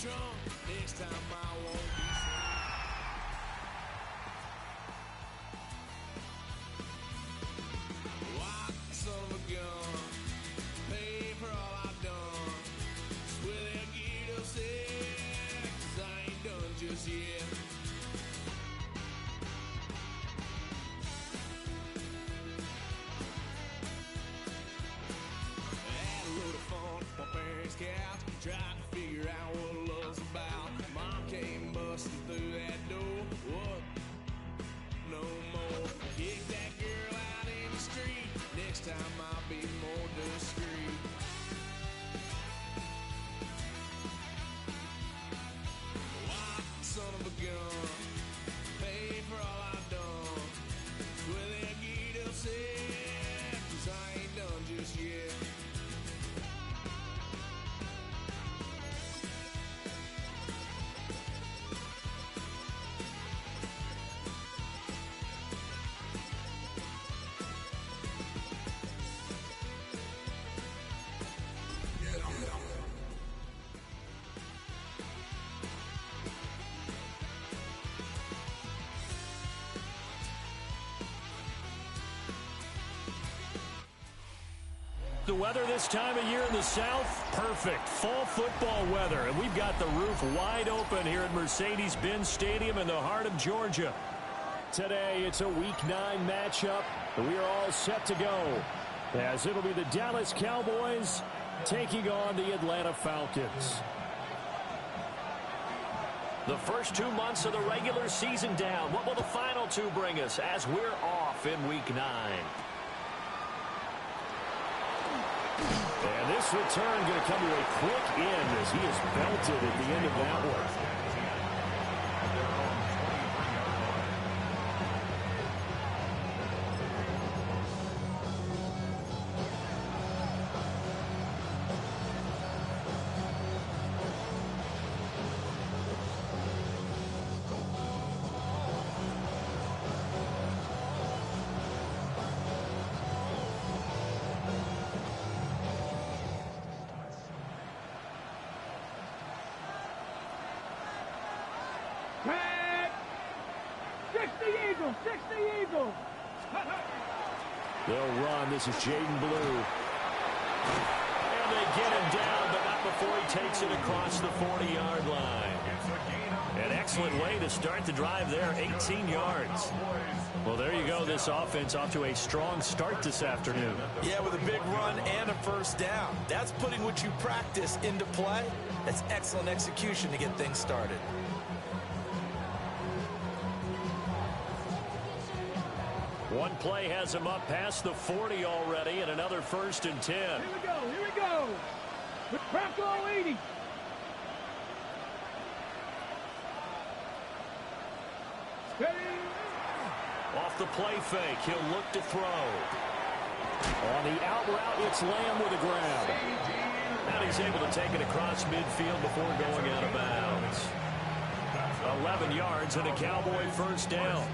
trunk. Next time I won't be White son of a gun, pay for all I've done. Swear they'll get upset, 'cause I ain't done just yet. Had a load of fun at my parents' couch, tried to figure out what love's about. Mom came busting through that door. What? No more. Kick that girl out in the street. Next time I'll be more discreet. White son of a gun, pay for all I've done. Well, they'll get upset, 'cause I ain't done just yet. The weather this time of year in the South, perfect. Fall football weather. And we've got the roof wide open here at Mercedes-Benz Stadium in the heart of Georgia. Today, it's a Week 9 matchup. We are all set to go, as it'll be the Dallas Cowboys taking on the Atlanta Falcons. The first 2 months of the regular season down. What will the final 2 bring us as we're off in Week 9? And this return going to come to a quick end as he is belted at the end of that one. They'll run. This is Jaden Blue. And they get him down, but not before he takes it across the 40-yard line. An excellent way to start the drive there, 18 yards. Well, there you go. This offense off to a strong start this afternoon. Yeah, with a big run and a first down. That's putting what you practice into play. That's excellent execution to get things started. One play has him up past the 40 already, and another 1st and 10. Here we go. The crack all 80. Steady. Off the play fake, he'll look to throw. On the out route, it's Lamb with a grab. And he's able to take it across midfield before going out of bounds. 11 yards and a Cowboy first down.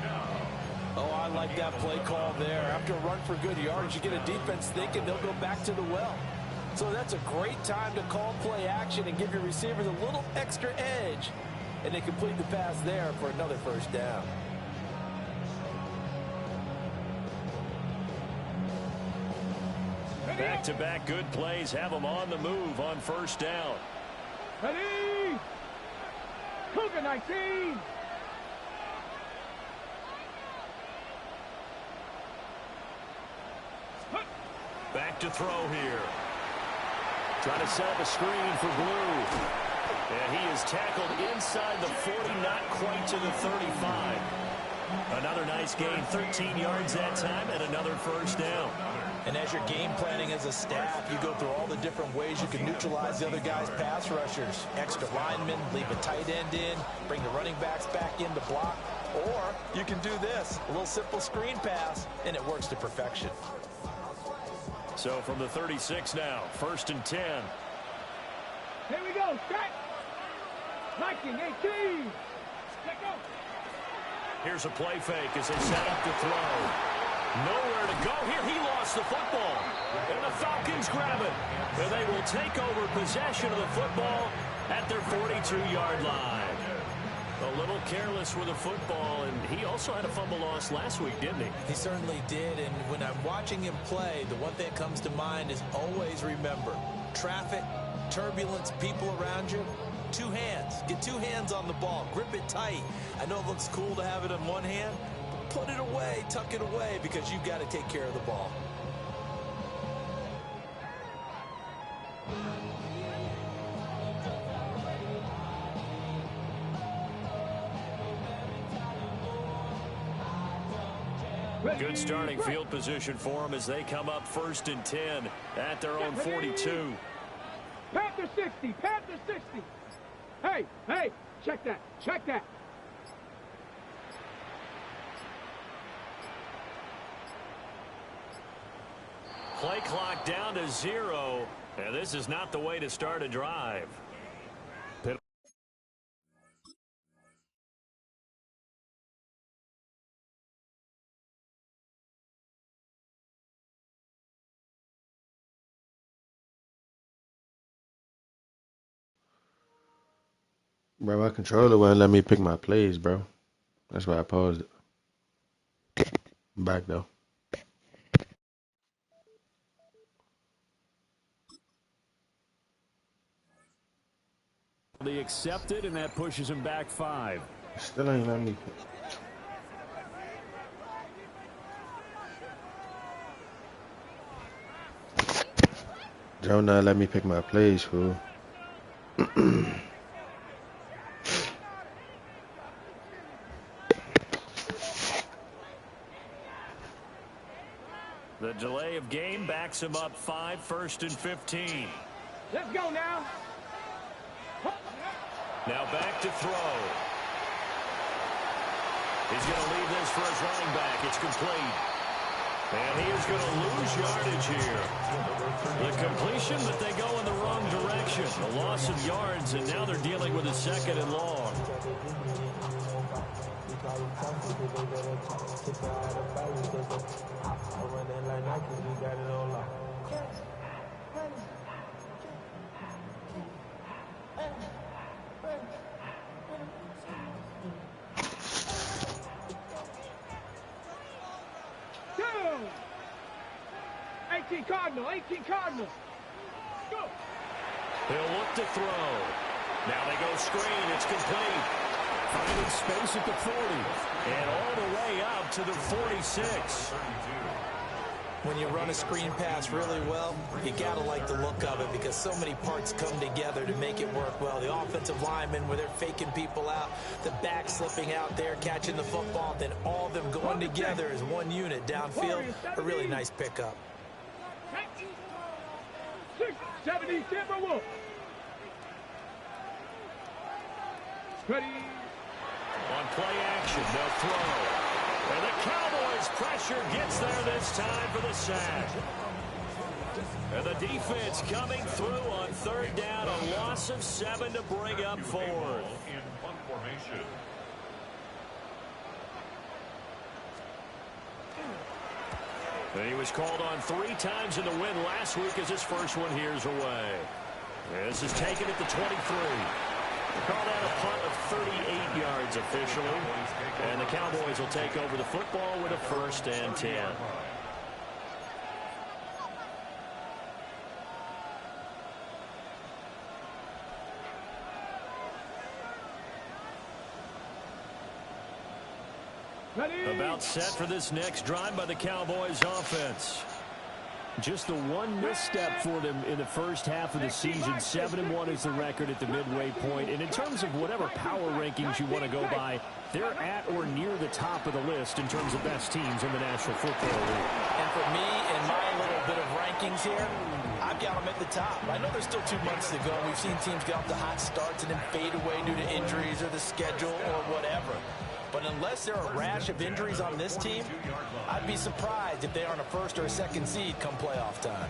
Oh, I like that play call there. After a run for good yards, you get a defense thinking they'll go back to the well. So that's a great time to call play action and give your receivers a little extra edge. And they complete the pass there for another first down. Back-to-back good plays have them on the move on first down. Ready. Cougar 19. Back to throw here. Trying to set up a screen for Blue. And he is tackled inside the 40, not quite to the 35. Another nice gain, 13 yards that time, and another first down. And as you're game planning as a staff, you go through all the different ways you can neutralize the other guy's pass rushers. Extra linemen, leave a tight end in, bring the running backs back in to block. Or you can do this, a little simple screen pass, and it works to perfection. So from the 36 now, 1st and 10. Here we go, set. Liking 18. Let go. Here's a play fake as they set up to throw. Nowhere to go here. He lost the football. And the Falcons grab it. And they will take over possession of the football at their 42-yard line. A little careless with the football, and he also had a fumble loss last week, didn't he? He certainly did, and when I'm watching him play, the one thing that comes to mind is always remember, traffic, turbulence, people around you, two hands. Get two hands on the ball. Grip it tight. I know it looks cool to have it in one hand, but put it away, tuck it away, because you've got to take care of the ball. Good starting field position for them as they come up 1st and 10 at their own 42. Panther 60, Panther 60. Hey, check that, check that. Play clock down to 0, and this is not the way to start a drive. Bro, my controller wouldn't let me pick my plays, bro. That's why I paused it. I'm back, though. They accepted, and that pushes him back 5. Still ain't let me. Joe not let me pick my plays, fool. The delay of game backs him up 5, 1st and 15. Let's go now. Now back to throw. He's going to leave this for his running back. It's complete. And he is going to lose yardage here. The completion, but they go in the wrong direction. A loss of yards, and now they're dealing with a 2nd and long. Two. 18 Cardinal, 18 Cardinal. Go. He'll look to throw. Now they go screen. It's complete. Finding space at the 40. And all the way up to the 46. When you run a screen pass really well, you got to like the look of it because so many parts come together to make it work well. The offensive linemen, where they're faking people out, the back slipping out there, catching the football, then all of them going together as one unit downfield. A really nice pickup. 70 Timberwolves. Ready. On play action, they'll throw. And the Cowboys' pressure gets there this time for the sack. And the defense coming through on 3rd down, a loss of 7 to bring up 4th. In punt formation. And he was called on 3 times in the win last week as his first one here's away. This is taken at the 23. Call that a punt of 38 yards officially. And the Cowboys will take over the football with a 1st and 10. About set for this next drive by the Cowboys offense. Just the one misstep for them in the first half of the season. 7-1 is the record at the midway point. And in terms of whatever power rankings you want to go by, they're at or near the top of the list in terms of best teams in the National Football League. And for me, in my little bit of rankings here, I've got them at the top. I know there's still 2 months to go. We've seen teams get off to hot starts and then fade away due to injuries or the schedule or whatever. But unless there are a rash of injuries on this team, I'd be surprised if they aren't a 1st or a 2nd seed come playoff time.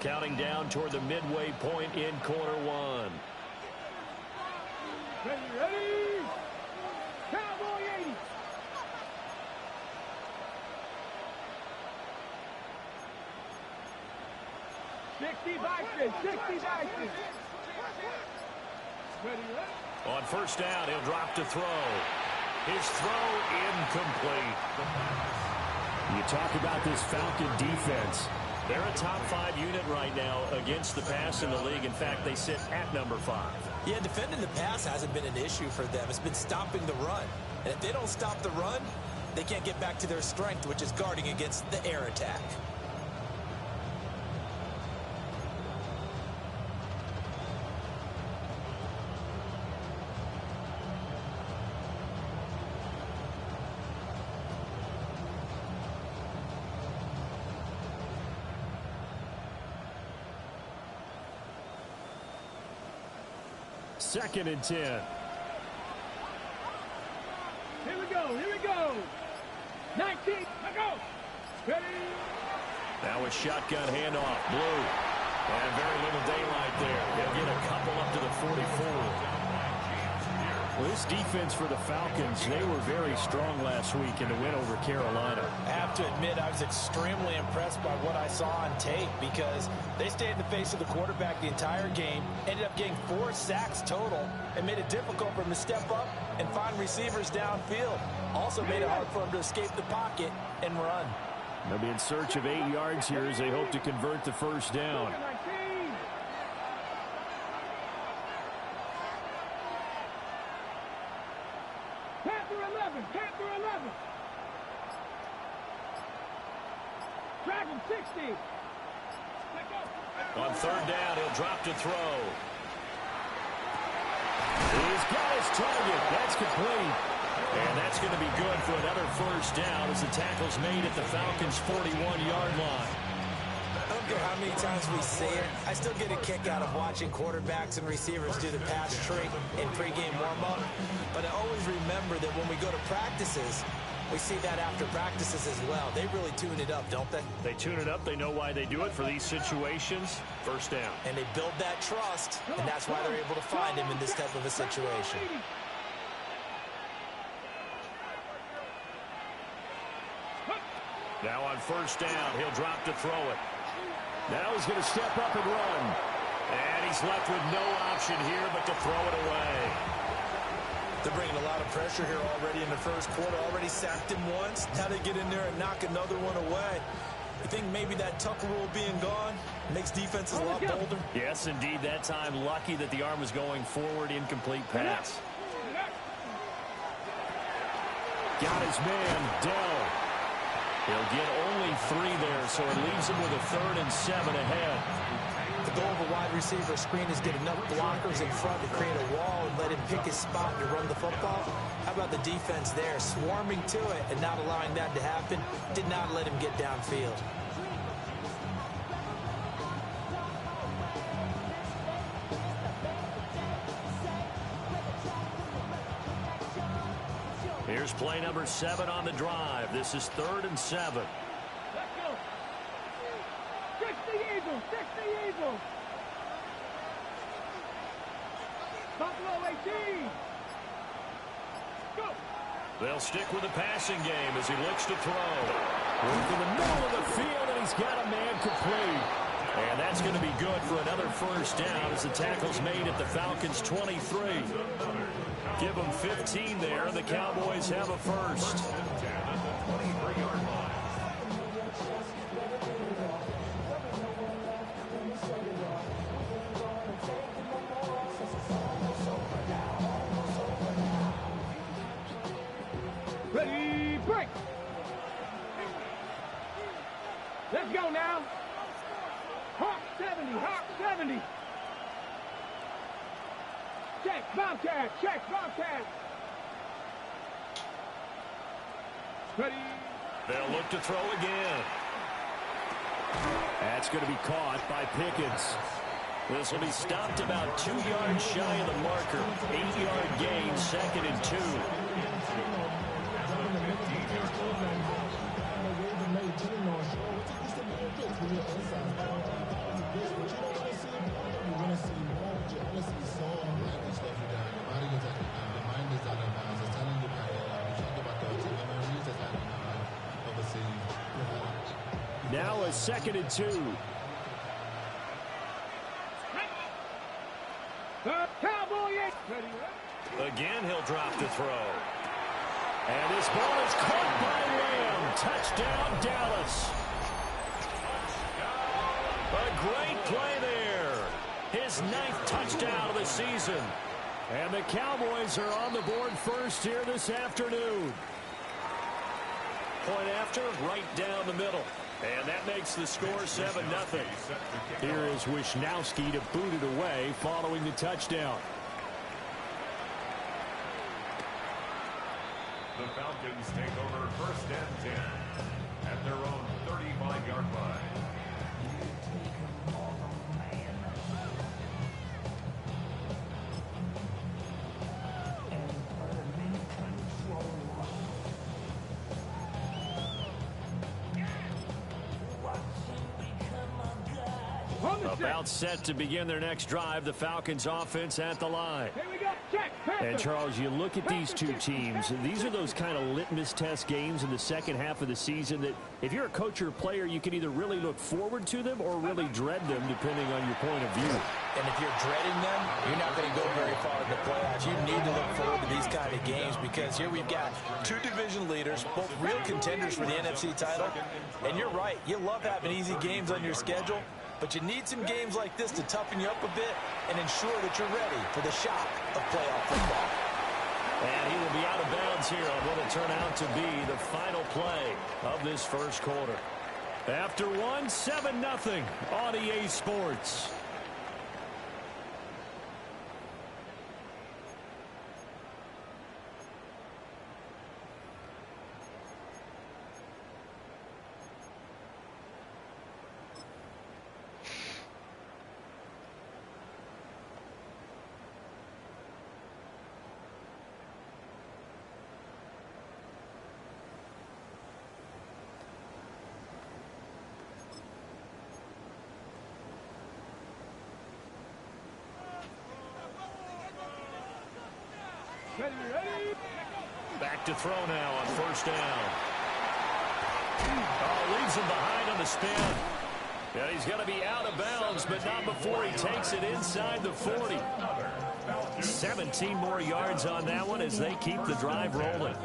Counting down toward the midway point in quarter 1. Ready. Cowboy 80. 60 Bison, 60 Bison. On first down, he'll drop to throw. His throw incomplete. You talk about this Falcon defense. They're a top 5 unit right now against the pass in the league. In fact, they sit at number 5. Yeah, defending the pass hasn't been an issue for them. It's been stopping the run. And if they don't stop the run, they can't get back to their strength, which is guarding against the air attack. Second and 10. Here we go, here we go. 19, let go. Ready? Now a shotgun handoff, Blue. And very little daylight there. They'll get a couple up to the 44. Well, this defense for the Falcons, they were very strong last week in the win over Carolina. I have to admit, I was extremely impressed by what I saw on tape because they stayed in the face of the quarterback the entire game, ended up getting 4 sacks total, and made it difficult for him to step up and find receivers downfield. Also made it hard for him to escape the pocket and run. They'll be in search of 8 yards here as they hope to convert the first down. Panther 11. Dragon 60. On third down, he'll drop to throw. He's got his target. That's complete. And that's going to be good for another first down as the tackle's made at the Falcons' 41-yard line. I don't care how many times we say it, I still get a kick out of watching quarterbacks and receivers do the pass trick in pregame warm-up. But I always remember that when we go to practices, we see that after practices as well. They really tune it up, don't they? They tune it up. They know why they do it for these situations. First down. And they build that trust, and that's why they're able to find him in this type of a situation. Now on first down, he'll drop to throw it. Now he's going to step up and run. And he's left with no option here but to throw it away. They're bringing a lot of pressure here already in the first quarter. Already sacked him once. Now they get in there and knock another one away. You think maybe that Tucker rule being gone makes defenses a lot bolder? Yes, indeed. That time, lucky that the arm was going forward. Incomplete pass. Got his man, Dell. He'll get only 3 there, so it leaves him with a 3rd and 7 ahead. The goal of a wide receiver screen is get enough blockers in front to create a wall and let him pick his spot to run the football. How about the defense there, swarming to it and not allowing that to happen? Did not let him get downfield. Here's play number 7 on the drive. This is 3rd and 7. Let's go. 60 Eagles, 60 Eagles. Buffalo 18. Go. They'll stick with the passing game as he looks to throw. Work in the middle of the field, and he's got a man complete. And that's going to be good for another first down as the tackle's made at the Falcons' 23. Give them 15 there. The Cowboys have a first. Ready, break. Let's go now. Hawk 70, Hawk 70. Check, Bobcat, check, Bobcat. Ready. They'll look to throw again. That's going to be caught by Pickens. This will be stopped about 2 yards shy of the marker. 8-yard gain, 2nd and 2. Now a 2nd and 2. again, he'll drop to throw. And this ball is caught by Lamb. Touchdown, Dallas. A great play there. His 9th touchdown of the season. And the Cowboys are on the board first here this afternoon. Point after, right down the middle. And that makes the score 7-0. Here is Wisnowski to boot it away following the touchdown. The Falcons take over 1st and 10 at their own 35-yard line. About set to begin their next drive, the Falcons offense at the line. Here we go. Check. And Charles, you look at these two teams, these are those kind of litmus test games in the second half of the season that if you're a coach or a player, you can either really look forward to them or really dread them depending on your point of view. And if you're dreading them, you're not going to go very far in the playoffs. You need to look forward to these kind of games because here we've got two division leaders, both real contenders for the NFC title. And you're right, you love having easy games on your schedule. But you need some games like this to toughen you up a bit and ensure that you're ready for the shock of playoff football. And he will be out of bounds here on what will turn out to be the final play of this first quarter. After one, 7-0 on EA Sports. Ready. Back to throw now on 1st down. Oh, leaves him behind on the spin. Yeah, he's going to be out of bounds, but not before he takes it inside the 40. 17 more yards on that one as they keep the drive rolling.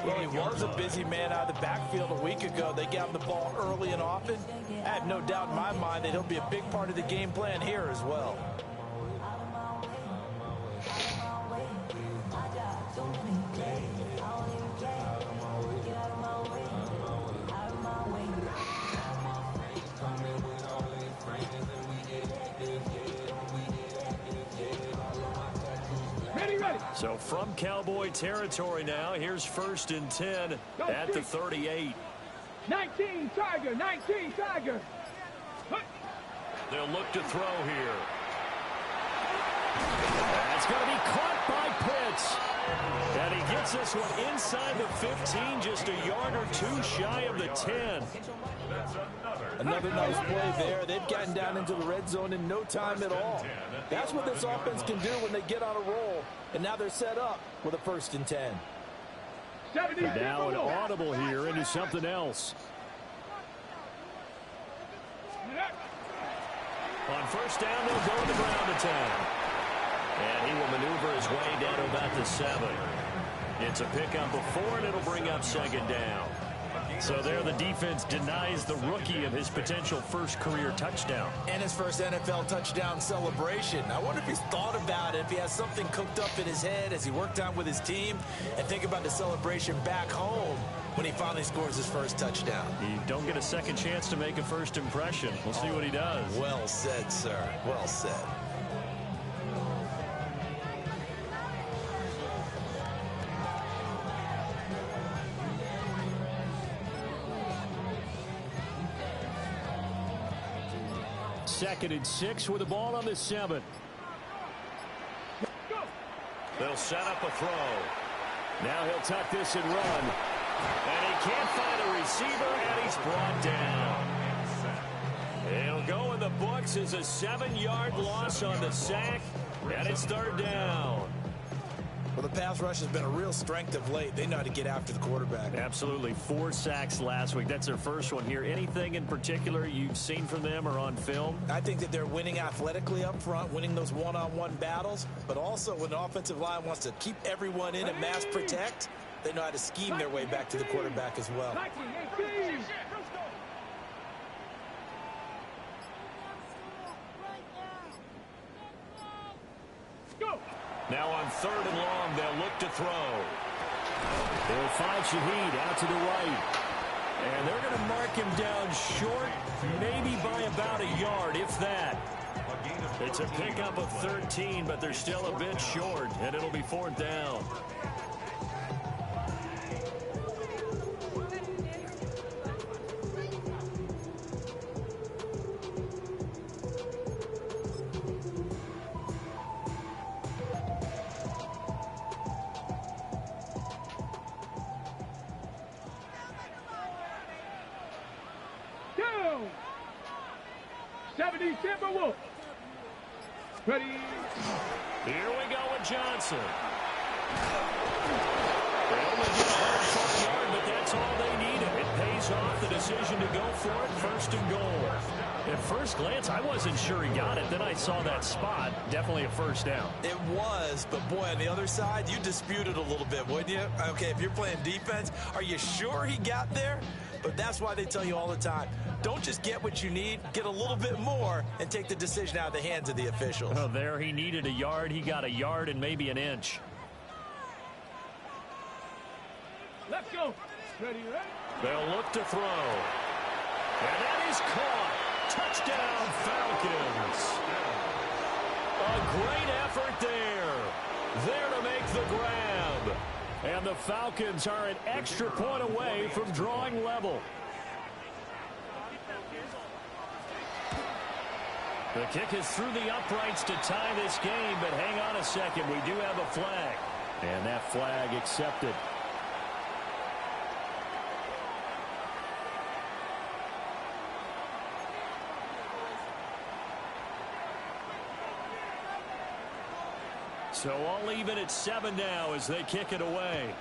Well, he was a busy man out of the backfield a week ago. They got him the ball early and often. I have no doubt in my mind that he'll be a big part of the game plan here as well. So from Cowboy territory now, here's 1st and 10 at the 38. 19 Tiger, 19 Tiger. They'll look to throw here. That's going to be caught by Pitts. And he gets this one inside the 15, just a yard or two shy of the 10. Another nice play there. They've gotten down into the red zone in no time at all. That's what this offense can do when they get on a roll. And now they're set up with a 1st and 10. Now an audible here into something else. On 1st down, they'll go to the ground attack. And he will maneuver his way down to about the 7. It's a pickup of 4, and it'll bring up 2nd down. So there the defense denies the rookie of his potential first career touchdown. And his first NFL touchdown celebration. I wonder if he's thought about it, if he has something cooked up in his head as he worked out with his team, and think about the celebration back home when he finally scores his first touchdown. You don't get a second chance to make a first impression. We'll see what he does. Well said, sir. Well said. Second and 6 with the ball on the 7. They'll set up a throw. Now he'll tuck this and run. And he can't find a receiver, and he's brought down. He'll go in the books as a 7-yard loss on the sack, and it's 3rd down. Well, the pass rush has been a real strength of late. They know how to get after the quarterback. Absolutely. 4 sacks last week. That's their first one here. Anything in particular you've seen from them or on film? I think that they're winning athletically up front, winning those one-on-one battles, but also when the offensive line wants to keep everyone in and mass protect, they know how to scheme their way back to the quarterback as well. Now on 3rd and long, they'll look to throw. They'll find Shaheed out to the right. And they're going to mark him down short, maybe by about a yard, if that. It's a pickup of 13, but they're still a bit short, and it'll be 4th down. Down. 70 Timberwolves. Ready. Here we go with Johnson. They only get a hard yard, but that's all they needed. It pays off the decision to go for it, 1st and goal. At first glance, I wasn't sure he got it. Then I saw that spot. Definitely a 1st down. It was, but boy, on the other side, you dispute it a little bit, wouldn't you? Okay, if you're playing defense, are you sure he got there? But that's why they tell you all the time, don't just get what you need, get a little bit more, and take the decision out of the hands of the officials. Oh, there he needed a yard. He got a yard and maybe an inch. Let's go. Ready, ready. They'll look to throw. And that is caught. Touchdown, Falcons. A great effort there. There to make the grab. And the Falcons are an extra point away from drawing level. The kick is through the uprights to tie this game, but hang on a second. We do have a flag. And that flag accepted. So all even at 7 now as they kick it away.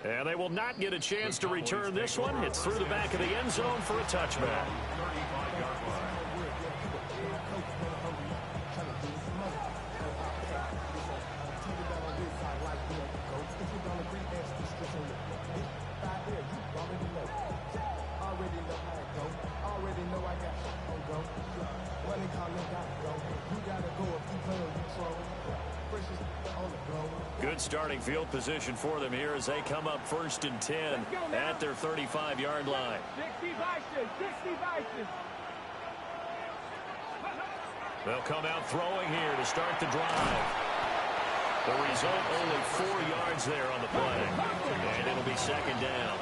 And they will not get a chance to return this one. It's through the back of the end zone for a touchback. Good starting field position for them here as they come up 1st and 10 at their 35-yard line. 60 Vices, 60 Vices. They'll come out throwing here to start the drive. The result, only 4 yards there on the play. And it'll be 2nd down.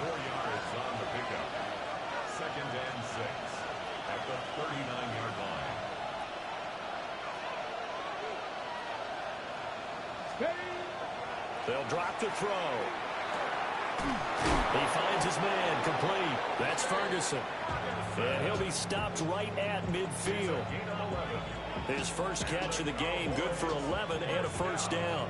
4 yards on the pickup. 2nd and 6 at the 39-yard line. They'll drop the throw. He finds his man complete. That's Ferguson. And he'll be stopped right at midfield. His first catch of the game, good for 11 and a 1st down.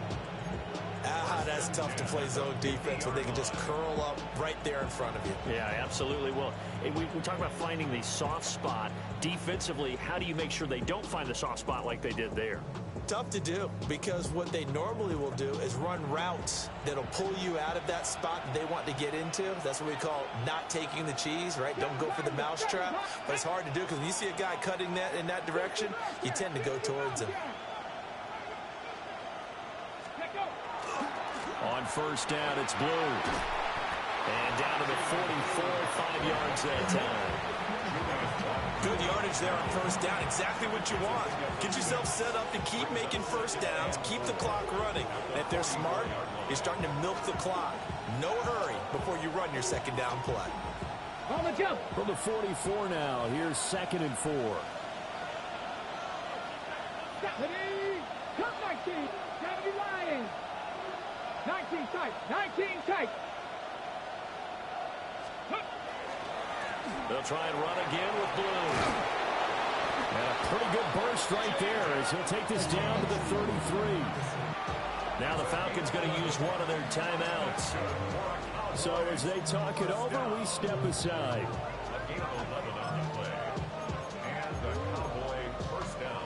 That's tough to play zone defense when they can just curl up right there in front of you. Yeah, absolutely. Well, we talk about finding the soft spot. Defensively, how do you make sure they don't find the soft spot like they did there? Tough to do, because what they normally will do is run routes that'll pull you out of that spot that they want to get into. That's what we call not taking the cheese, right? Don't go for the mousetrap. But it's hard to do because when you see a guy cutting that in that direction, you tend to go towards him. On 1st down, it's Blue. And down to the 44, 5 yards that time. Good yardage there on 1st down. Exactly what you want. Get yourself set up to keep making 1st downs. Keep the clock running. And if they're smart, you're starting to milk the clock. No hurry before you run your 2nd down play. On the jump. From the 44 now, here's 2nd and 4. Ready. Come 19. 70 Lions. 19 tight. 19 tight. They'll try and run again with Blue. And a pretty good burst right there as he'll take this down to the 33. Now the Falcons going to use one of their timeouts. So as they talk it over, we step aside. A gain of 11 on the play. And the Cowboy first down.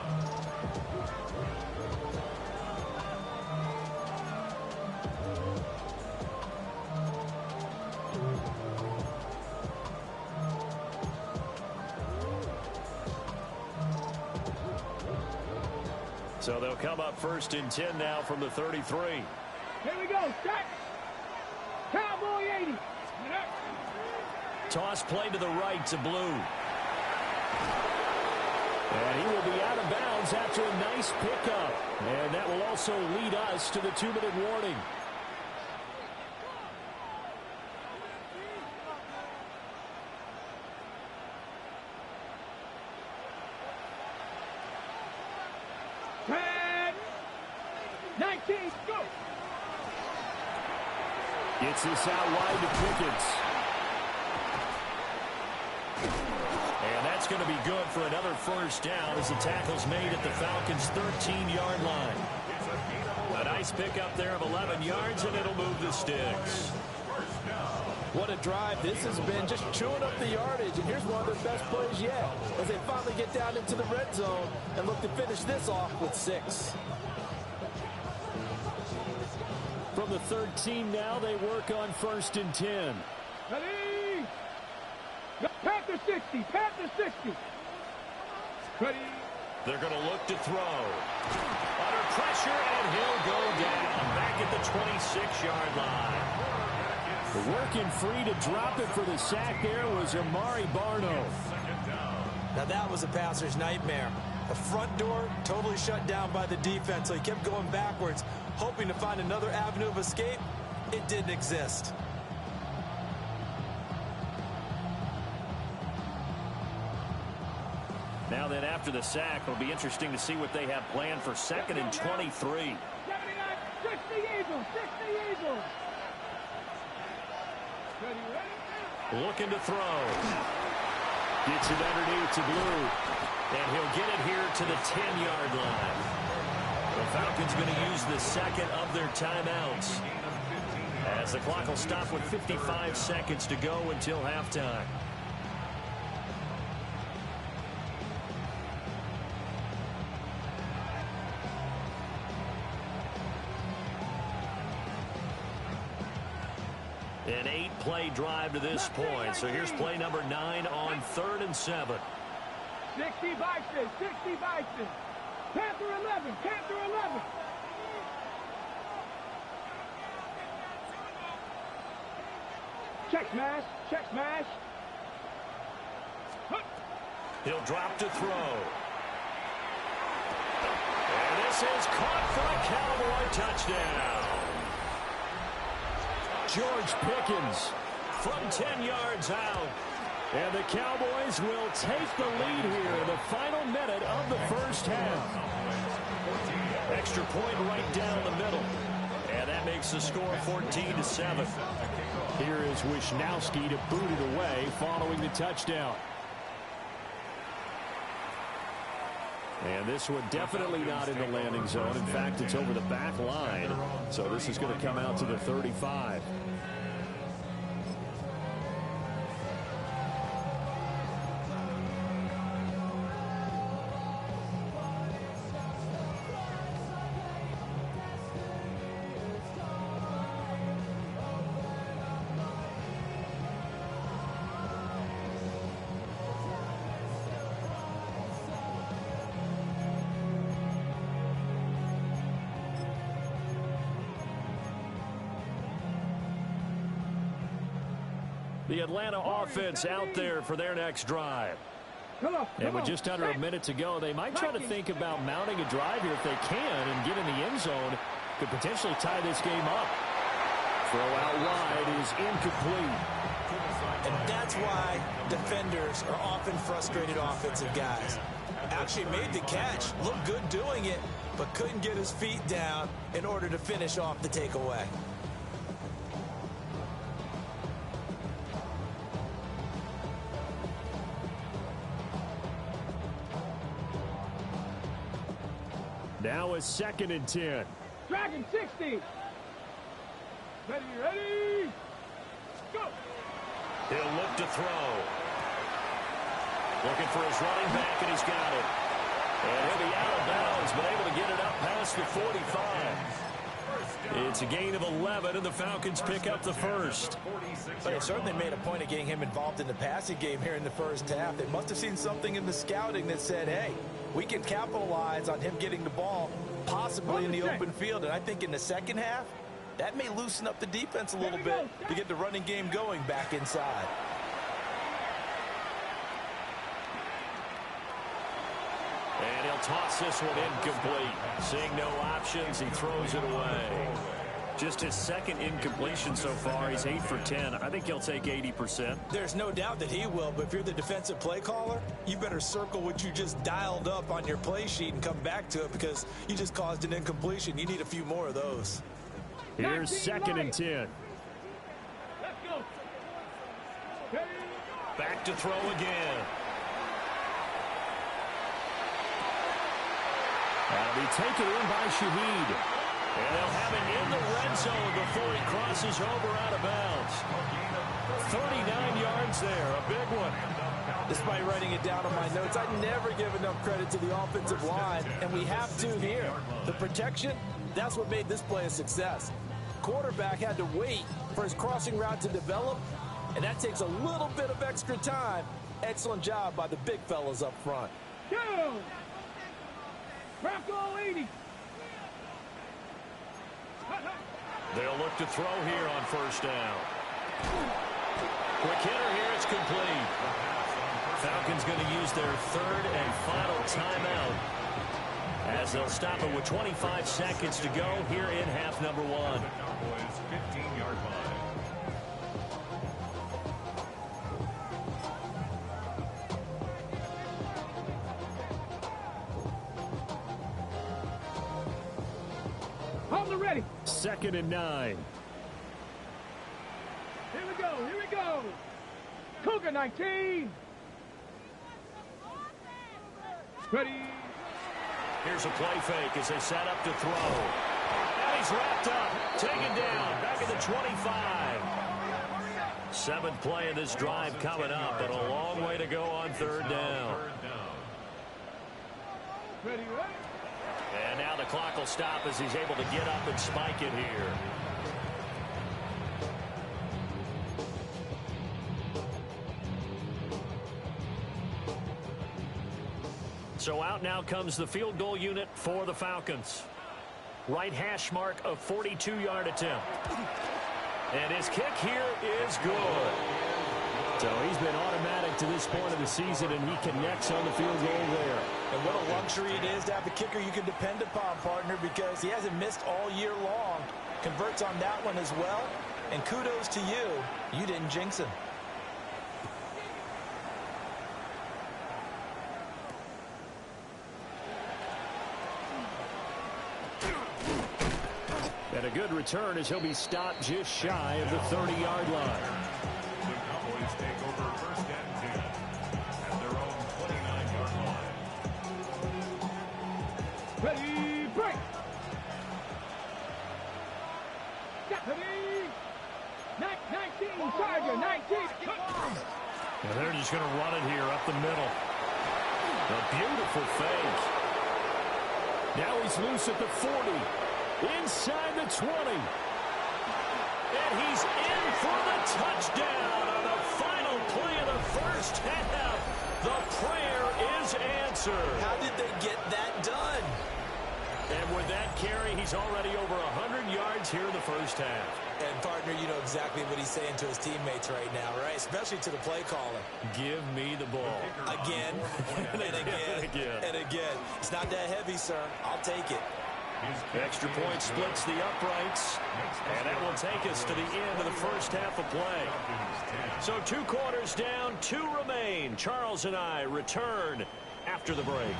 So they'll come up first and 10 now from the 33. Here we go. Set. Cowboy 80. Toss play to the right to Blue. And he will be out of bounds after a nice pickup. And that will also lead us to the 2-minute warning. Gets this out wide to Pickens. And that's going to be good for another first down as the tackle's made at the Falcons' 13-yard line. A nice pickup there of 11 yards, and it'll move the sticks. What a drive this has been, just chewing up the yardage. And here's one of their best plays yet as they finally get down into the red zone and look to finish this off with 6. From the 13 now, they work on first and 10. Ready? Panther 60. Panther 60. Ready? They're going to look to throw. Under pressure, and he'll go down back at the 26-yard line. Working free to drop it for the sack there was Amari Barno. Now that was a passer's nightmare. The front door totally shut down by the defense, so he kept going backwards, hoping to find another avenue of escape. It didn't exist. Now then, after the sack, it'll be interesting to see what they have planned for 2nd and 23. 60 Eagles. 60 Eagles. Looking to throw. Gets it underneath to Blue. And he'll get it here to the 10-yard line. The Falcons going to use the second of their timeouts, as the clock will stop with 55 seconds to go until halftime. An 8-play drive to this point. So here's play number 9 on 3rd and 7. 60 Bison. 60 Bison. Panther 11. Panther 11. Check smash. Check smash. He'll drop to throw. And this is caught for a Cowboy touchdown. George Pickens from 10 yards out. And the Cowboys will take the lead here in the final minute of the first half. Extra point right down the middle. And that makes the score 14-7. Here is Wisnowski to boot it away following the touchdown. And this one definitely not in the landing zone. In fact, it's over the back line. So this is going to come out to the 35. The Atlanta offense out there for their next drive. And with just under a minute to go, they might try to think about mounting a drive here if they can and get in the end zone. Could potentially tie this game up. Throw out wide is incomplete. And that's why defenders are often frustrated offensive guys. Actually made the catch, looked good doing it, but couldn't get his feet down in order to finish off the takeaway. now a 2nd and 10. Dragon 60. Ready, go. He'll look to throw. Looking for his running back, and he's got it. And he'll be out of bounds, but able to get it up past the 45. It's a gain of 11, and the Falcons pick up the first. But it certainly made a point of getting him involved in the passing game here in the first half. They must have seen something in the scouting that said, hey, we can capitalize on him getting the ball possibly in the open field. And I think in the second half, that may loosen up the defense a little bit to get the running game going back inside. And he'll toss this one incomplete. Seeing no options, he throws it away. Just his 2nd incompletion so far. He's 8 for 10. I think he'll take 80%. There's no doubt that he will, but if you're the defensive play caller, you better circle what you just dialed up on your play sheet and come back to it because you just caused an incompletion. You need a few more of those. Here's 2nd and 10. Let's go. Back to throw again. That'll be taken in by Shaheed. And they'll have it in the red zone before he crosses over out of bounds. 39 yards there, a big one. Despite writing it down on my notes, I never give enough credit to the offensive line, and we have to here. The protection, that's what made this play a success. Quarterback had to wait for his crossing route to develop, and that takes a little bit of extra time. Excellent job by the big fellas up front. Go! Bronco 80. They'll look to throw here on first down. Quick hitter here, it's complete. Falcons going to use their 3rd and final timeout as they'll stop it with 25 seconds to go here in half number 1. Cowboys 15-yard line. Hold it ready. 2nd and 9. Here we go. Cougar 19. Ready. Here's a play fake as they set up to throw. And he's wrapped up, taken down, back at the 25. 7th play of this drive coming up, but a long way to go on 3rd down. Ready. And now the clock will stop as he's able to get up and spike it here. So out now comes the field goal unit for the Falcons. Right hash mark of 42-yard attempt. And his kick here is good. So he's been automatic to this point of the season, and he connects on the field goal there. And what a luxury it is to have a kicker you can depend upon, partner, because he hasn't missed all year long. Converts on that one as well. And kudos to you. You didn't jinx him. And a good return as he'll be stopped just shy of the 30-yard line. The Cowboys take over 1st and 10 at their own 29-yard line. Ready, break. Ready. 19, Tiger, 19. And they're just going to run it here up the middle. A beautiful fake. Now he's loose at the 40. Inside the 20. And he's in for the touchdown on the final play of the first half. The prayer is answered. How did they get that done? And with that carry, he's already over 100 yards here in the first half. And, partner, you know exactly what he's saying to his teammates right now, right? Especially to the play caller. Give me the ball. Again, and again, and again. It's not that heavy, sir. I'll take it. Extra point splits the uprights, and that will take us to the end of the first half of play. So 2 quarters down, 2 remain. Charles and I return after the break.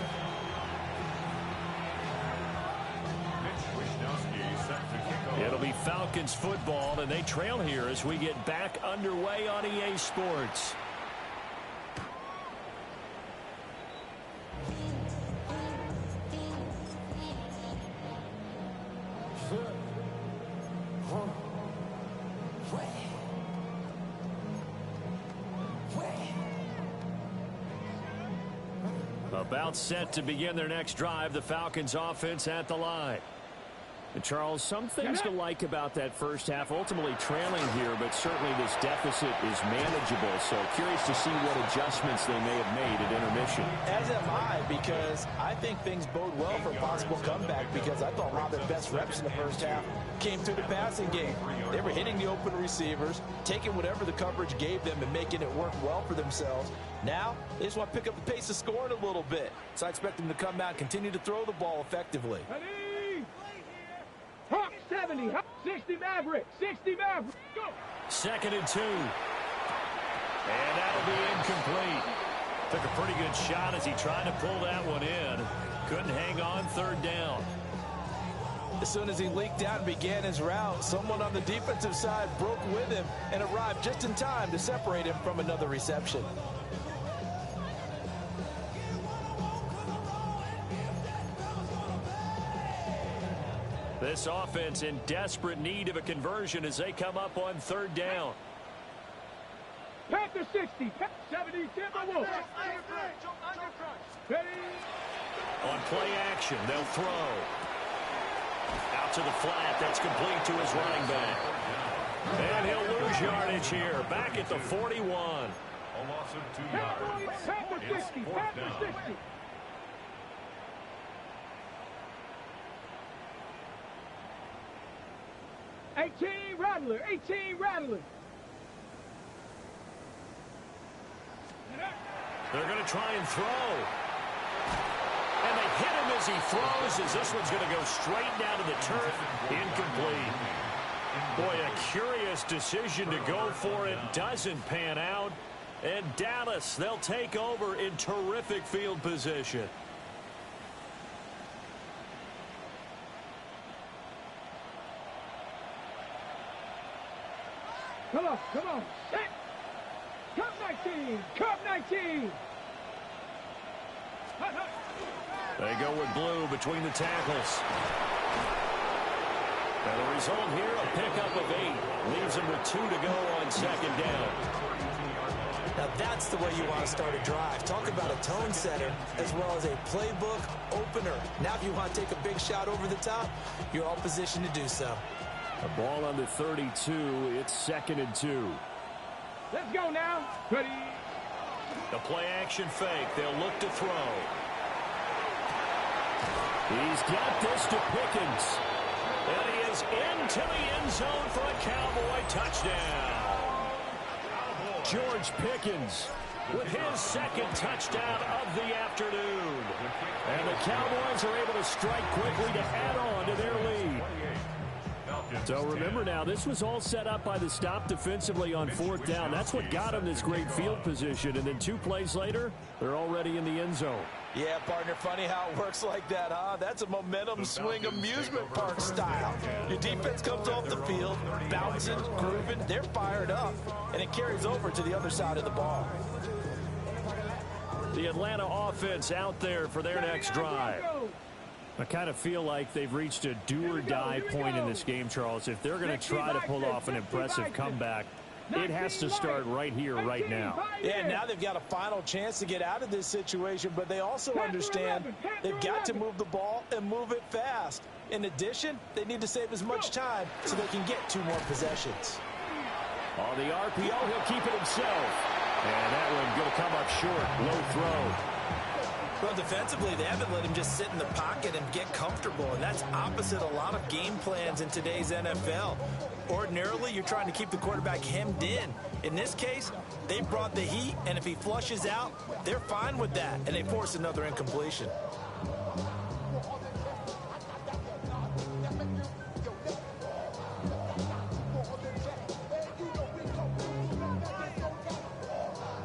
It'll be Falcons football, and they trail here as we get back underway on EA Sports. About set to begin their next drive, the Falcons offense at the line. And Charles, some things to like about that first half. Ultimately trailing here, but certainly this deficit is manageable. So curious to see what adjustments they may have made at intermission. As am I, because I think things bode well for a possible comeback, because I thought a lot of their best reps in the first half came through the passing game. They were hitting the open receivers, taking whatever the coverage gave them and making it work well for themselves. Now, they just want to pick up the pace of scoring a little bit. So I expect them to come out and continue to throw the ball effectively. Hawk 70, 60 Maverick, 60 Maverick, go! 2nd and 2. And that'll be incomplete. Took a pretty good shot as he tried to pull that one in. Couldn't hang on 3rd down. As soon as he leaked out and began his route, someone on the defensive side broke with him and arrived just in time to separate him from another reception. This offense in desperate need of a conversion as they come up on 3rd down. Panther 60, 70, Timberwolves. On play action, they'll throw. Out to the flat, that's complete to his running back. And he'll lose yardage here, back at the 41. A loss of 2 yards. Panther 60, It's 4th Panther down. 60. Rattler, 18 Rattler. They're going to try and throw. And they hit him as he throws, as this one's going to go straight down to the turf. Incomplete. Boy, a curious decision to go for it. Doesn't pan out. And Dallas, they'll take over in terrific field position. Come on, set. Cup 19, Cup 19. They go with blue between the tackles. And the result here, a pickup of 8. Leaves them with 2 to go on 2nd down. Now that's the way you want to start a drive. Talk about a tone setter as well as a playbook opener. Now if you want to take a big shot over the top, you're all positioned to do so. A ball on the 32. It's 2nd and 2. Let's go now. Ready. The play action fake. They'll look to throw. He's got this to Pickens. And he is into the end zone for a Cowboy touchdown. George Pickens with his 2nd touchdown of the afternoon. And the Cowboys are able to strike quickly to add on to their lead. So remember now, this was all set up by the stop defensively on 4th down. That's what got them this great field position. And then 2 plays later, they're already in the end zone. Yeah, partner, funny how it works like that, huh? That's a momentum swing amusement park style. Your defense comes off the field, bouncing, grooving, they're fired up, and it carries over to the other side of the ball. The Atlanta offense out there for their next drive. I kind of feel like they've reached a do-or-die point in this game, Charles. If they're going to try to pull off an impressive comeback, it has to start right here, right now. Yeah, now they've got a final chance to get out of this situation, but they also understand they've got to move the ball and move it fast. In addition, they need to save as much time so they can get 2 more possessions. On the RPO, he'll keep it himself. And that one going to come up short. Low throw. Well, defensively, they haven't let him just sit in the pocket and get comfortable, and that's opposite a lot of game plans in today's NFL. Ordinarily, you're trying to keep the quarterback hemmed in. In this case, they brought the heat, and if he flushes out, they're fine with that, and they force another incompletion.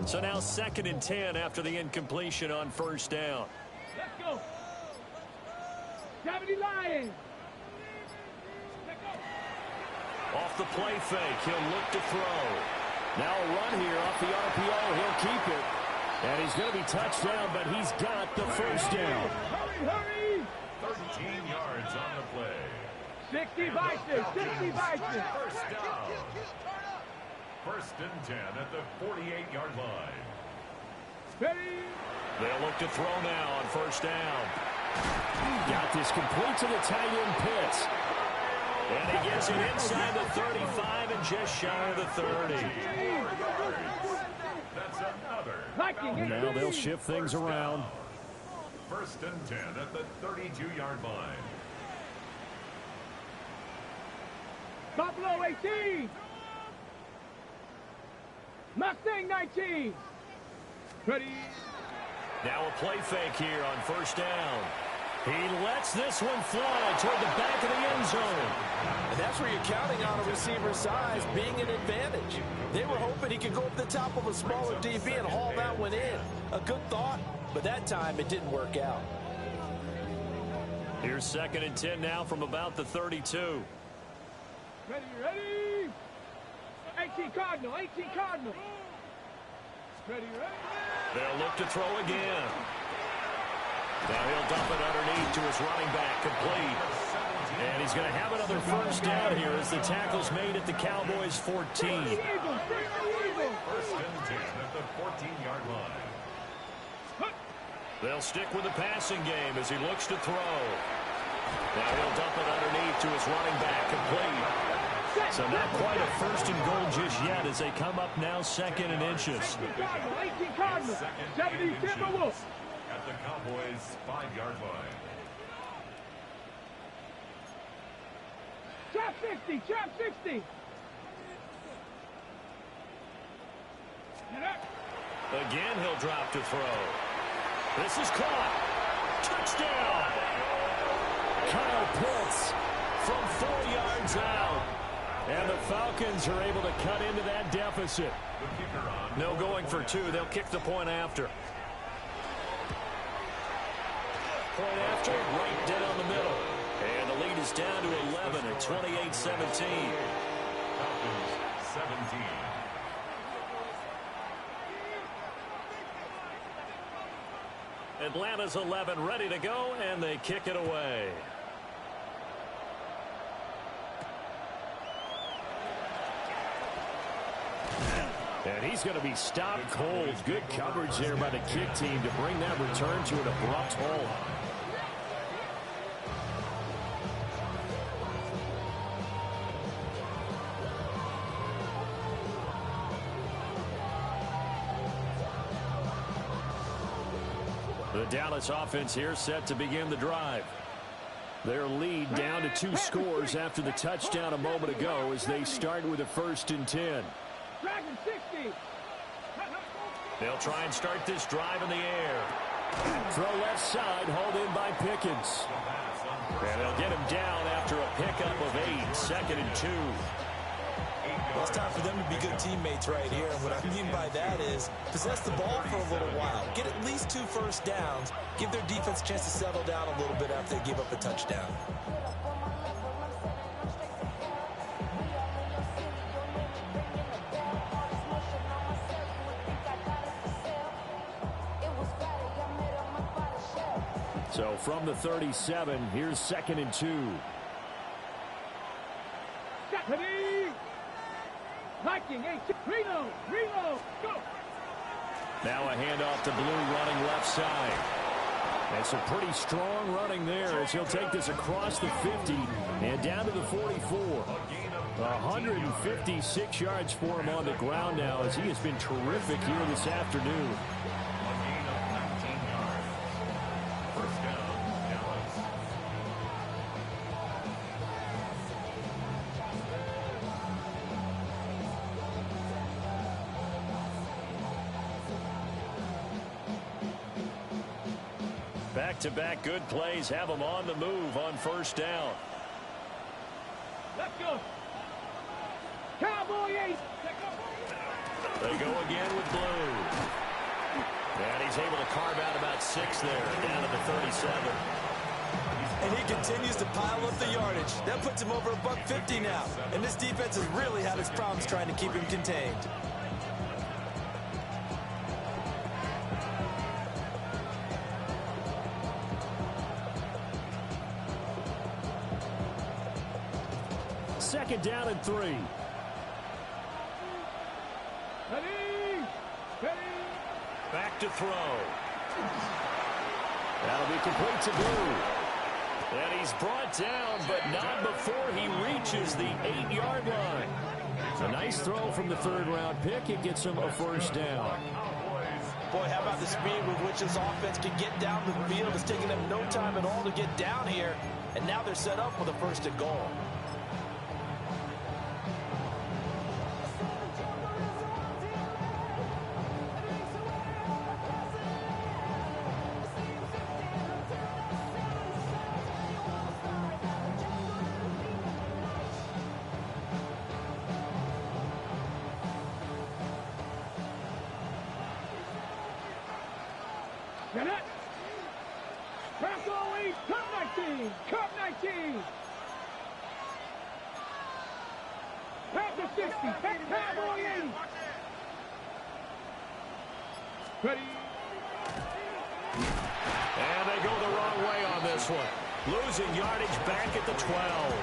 So now 2nd and 10 after the incompletion on 1st down. Let's go. 70 Lions. Off the play fake, he'll look to throw. Now a run here off the RPO, he'll keep it. And he's going to be touched down, but he's got the 1st down. Hurry, hurry. 13 yards on the play. 60 Vices, 60 Vices. First down. First and 10 at the 48-yard line. Ready? They'll look to throw now on first down. Got this complete to the tight end Pitts. And he gets it inside the 35 and just shy of the 30. That's another. Now they'll shift things around. First and 10 at the 32-yard line. Buffalo 18. Mustang 19. Ready? Now a play fake here on first down. He lets this one fly toward the back of the end zone. And that's where you're counting on a receiver's size being an advantage. They were hoping he could go up the top of a smaller DB and haul that one in. A good thought, but that time it didn't work out. Here's second and 10 now from about the 32. Ready, ready. 18 Cardinal, 18 Cardinal. Ready, ready. They'll look to throw again. Now he'll dump it underneath to his running back, complete. And he's going to have another first down here as the tackle's made at the Cowboys' 14. First and 10 at the 14-yard line. They'll stick with the passing game as he looks to throw. Now he'll dump it underneath to his running back, complete. So not quite a first and goal just yet as they come up now second and inches. 18 Cardinal, 70 Timberwolves. At the Cowboys' 5-yard line. Trap 60, trap 60. Again, he'll drop to throw. This is caught. Touchdown. Kyle Pitts from 4 yards out. And the Falcons are able to cut into that deficit. No going for two. They'll kick the point after. Point after, right down the middle. And the lead is down to 11 at 28-17. Falcons 17. Atlanta's 11 ready to go, and they kick it away. And he's going to be stopped cold. Good coverage there by the kick team to bring that return to an abrupt halt. The Dallas offense here set to begin the drive. Their lead down to 2 scores after the touchdown a moment ago as they start with a first and 10. Dragon 60. They'll try and start this drive in the air. Throw left side, hauled in by Pickens. And they'll get him down after a pickup of 8, second and 2. Well, it's time for them to be good teammates right here. And what I mean by that is possess the ball for a little while. Get at least 2 first downs. Give their defense a chance to settle down a little bit after they give up a touchdown. So from the 37, here's second and 2. Stephanie. Viking 18. Reno, go. Now a handoff to Blue running left side. That's a pretty strong running there as he'll take this across the 50 and down to the 44. 156 yards for him on the ground now as he has been terrific here this afternoon. Back-to-back good plays have them on the move on first down. Let's go. Cowboy 8. They go again with Blue. And he's able to carve out about 6 there, down to the 37. And he continues to pile up the yardage. That puts him over $150 now. And this defense has really had its problems trying to keep him contained. second down and 3. Ready. Back to throw. That'll be complete to Blue. And he's brought down, but not before he reaches the 8-yard line. A nice throw from the third-round pick. It gets him a first down. Boy, how about the speed with which this offense can get down the field? It's taking them no time at all to get down here. And now they're set up with a first and goal. Get it. Pass all lead. Cup 19. Cup 19. Pass to 60. Pass all 80. Ready. And they go the wrong way on this one. Losing yardage back at the 12.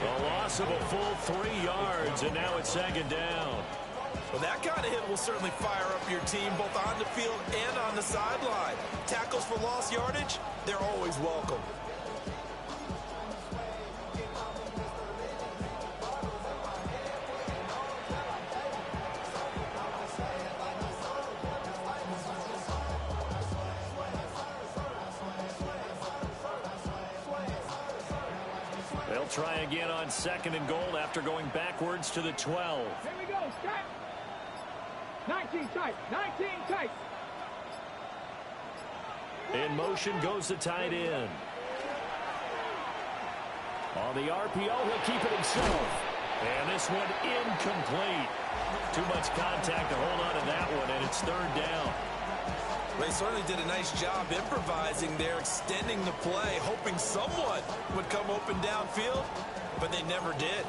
A loss of a full 3 yards, and now it's second down. Well, that kind of hit will certainly fire up your team both on the field and on the sideline. Tackles for lost yardage, they're always welcome. They'll try again on second and goal after going backwards to the 12. Here we go. Step. 19 tight. 19 tight. In motion goes the tight end. On the RPO, he'll keep it himself. And this one incomplete. Too much contact to hold on to that one, and it's third down. They certainly did a nice job improvising there, extending the play, hoping someone would come open downfield, but they never did.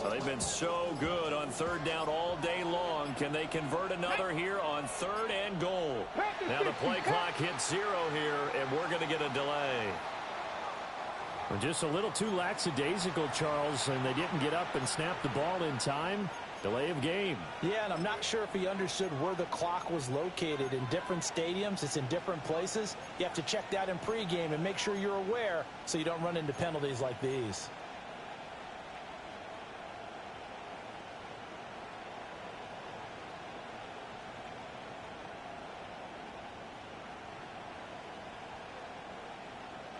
They've been so good on third down all day long. Can they convert another here on third and goal? Now the play clock hits 0 here, and we're going to get a delay. Well, just a little too lackadaisical, Charles, and they didn't get up and snap the ball in time. Delay of game. Yeah, and I'm not sure if he understood where the clock was located. In different stadiums, it's in different places. You have to check that in pregame and make sure you're aware so you don't run into penalties like these.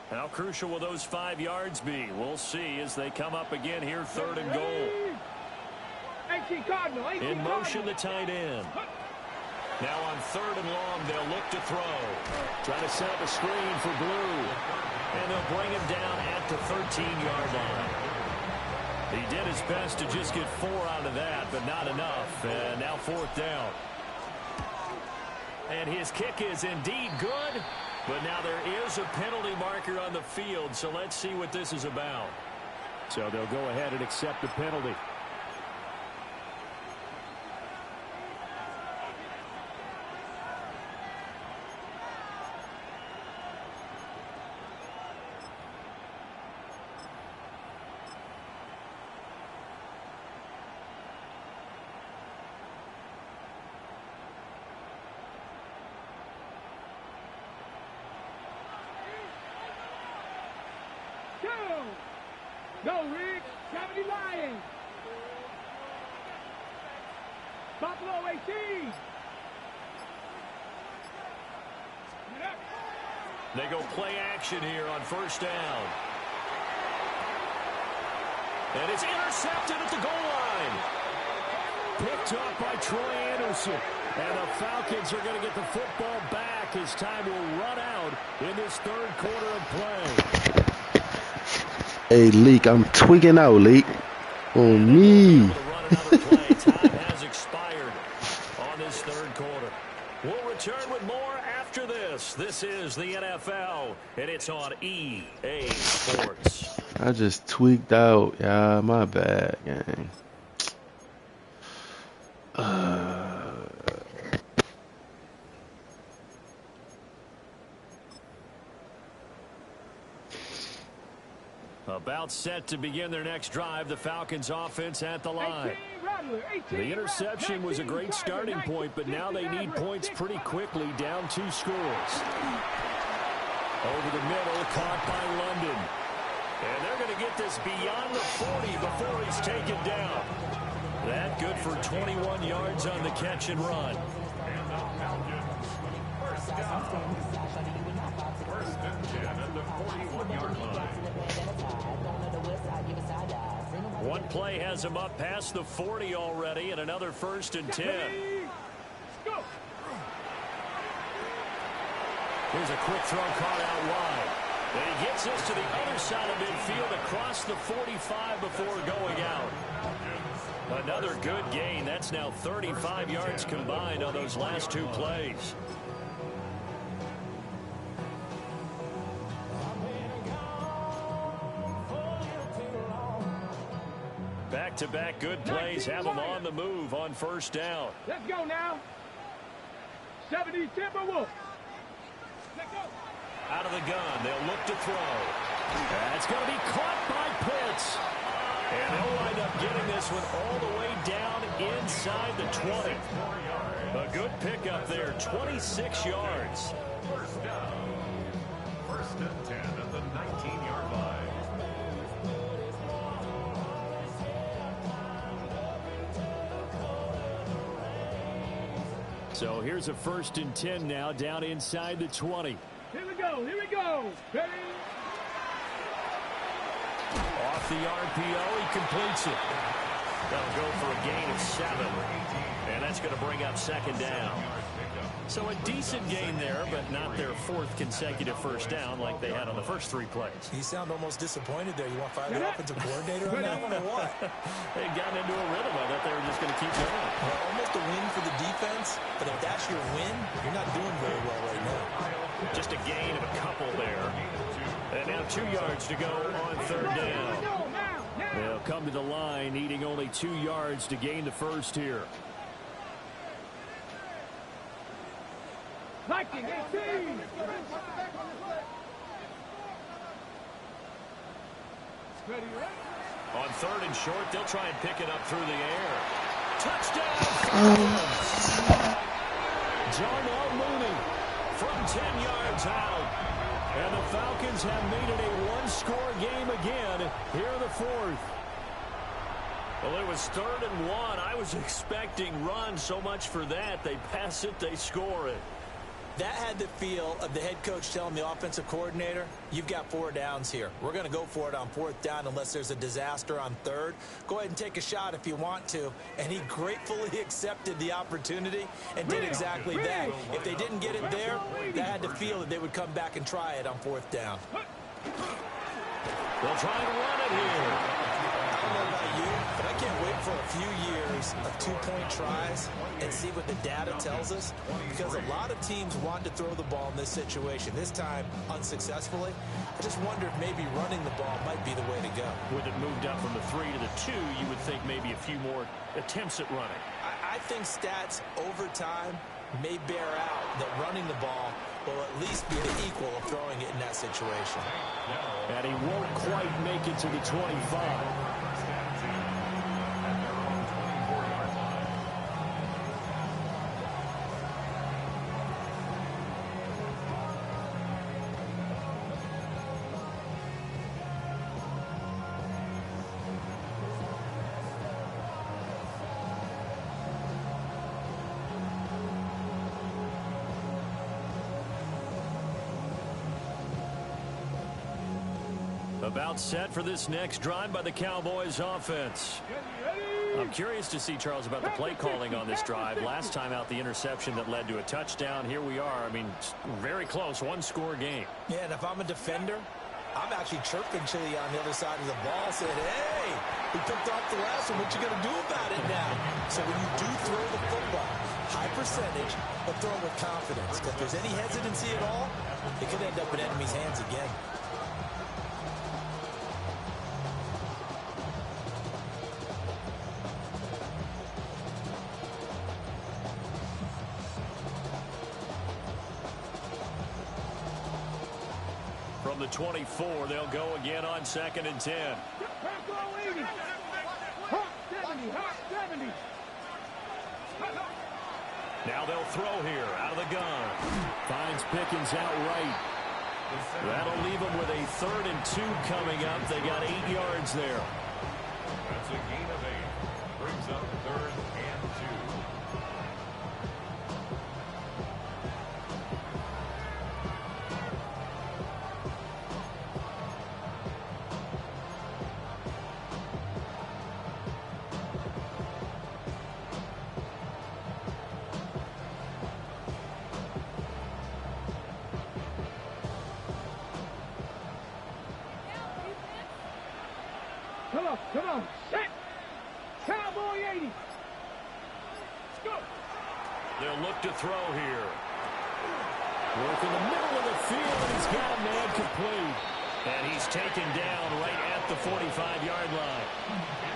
How crucial will those 5 yards be? We'll see as they come up again here, third and goal. In motion, the tight end. Now on third and long, they'll look to throw. Try to set up a screen for Blue. And they'll bring him down at the 13-yard line. He did his best to just get 4 out of that, but not enough. And now fourth down. And his kick is indeed good. But now there is a penalty marker on the field, so let's see what this is about. So they'll go ahead and accept the penalty. Go, Rick. 70 Lions. Buffalo 18. They go play action here on first down. And it's intercepted at the goal line. Picked up by Troy Anderson. And the Falcons are going to get the football back as time will run out in this third quarter of play. Hey, Leak, I'm twigging out, Leak. On me. Time has expired on this third quarter. We'll return with more after this. This is the NFL, and it's on EA Sports. I just tweaked out, y'all. My bad, gang. About set to begin their next drive, the Falcons offense at the line. The interception was a great starting point, but now they need points pretty quickly, down 2 scores. Over the middle, caught by London. And they're going to get this beyond the 40 before he's taken down. That good for 21 yards on the catch and run. First and 10 at the 41-yard line. One play has him up past the 40 already, and another 1st and 10. Here's a quick throw caught out wide. And he gets this to the other side of midfield across the 45 before going out. Another good gain. That's now 35 yards combined on those last 2 plays. Back-to-back good plays have them on the move on 1st down. Let's go now. 70 Timberwolves. Let's go. Out of the gun, they'll look to throw. That's going to be caught by Pitts. And they'll wind up getting this one all the way down inside the 20. A good pickup there, 26 yards. First down. First and 10 at the 19-yard line. So here's a 1st and 10 now, down inside the 20. Here we go. Here we go. Ready? Off the RPO, he completes it. That'll go for a gain of 7. And that's going to bring up 2nd down. So a decent gain there, but not their 4th consecutive 1st down like they had on the first 3 plays. You sound almost disappointed there. You want to fire the offensive coordinator on that one or what? They got into a rhythm. I thought they were just going to keep going. Well, almost a win for the defense, but if that's your win, you're not doing very well right now. Just a gain of a couple there. And now 2 yards to go on 3rd down. They'll come to the line, needing only 2 yards to gain the 1st here. Liking 18. On 3rd and short, they'll try and pick it up through the air. Touchdown! Jarnell Mooney from 10 yards out. And the Falcons have made it a 1-score game again here in the 4th. Well, it was 3rd and 1. I was expecting run, so much for that. They pass it, they score it. That had the feel of the head coach telling the offensive coordinator, you've got 4 downs here. We're going to go for it on 4th down unless there's a disaster on 3rd. Go ahead and take a shot if you want to. And he gratefully accepted the opportunity and did exactly that. If they didn't get it there, that had the feel that they would come back and try it on 4th down. They'll try and run it here. I don't know about you, but I can't wait for a few years of 2-point tries and see what the data tells us, because a lot of teams want to throw the ball in this situation, this time unsuccessfully. I just wonder if maybe running the ball might be the way to go. With it moved up from the 3 to the 2, you would think maybe a few more attempts at running. I think stats over time may bear out that running the ball will at least be the equal of throwing it in that situation. And he won't quite make it to the 25. About set for this next drive by the Cowboys offense. I'm curious to see, Charles, about the play calling on this drive. Last time out, the interception that led to a touchdown. Here we are. I mean, very close, 1-score game. Yeah, and if I'm a defender, I'm actually chirping Chili on the other side of the ball, saying, hey, we picked off the last one. What you going to do about it now? So when you do throw the football, high percentage, but throw it with confidence. If there's any hesitancy at all, it could end up in enemy's hands again. From the 24, they'll go again on 2nd and 10. Now they'll throw here out of the gun. Finds Pickens out right. That'll leave them with a 3rd and 2 coming up. They got 8 yards there. That's a gain of 8. Brings up 3rd and 2. Come on, set! Cowboy 80! Let's go! They'll look to throw here. Work in the middle of the field, and he's got a man complete. And he's taken down right at the 45-yard line.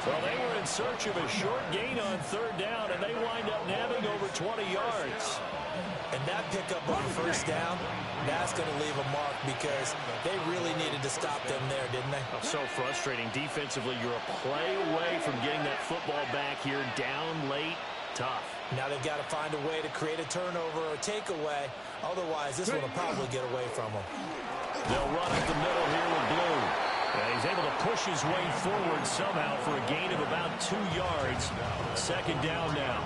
Well, they were in search of a short gain on 3rd down, and they wind up nabbing over 20 yards. And that pickup on 1st down, that's going to leave a mark because they really needed to stop them there, didn't they? So frustrating. Defensively, you're a play away from getting that football back here down late. Tough. Now they've got to find a way to create a turnover or a takeaway. Otherwise, this one will probably get away from them. They'll run up the middle here with Blue. And he's able to push his way forward somehow for a gain of about 2 yards. 2nd down now.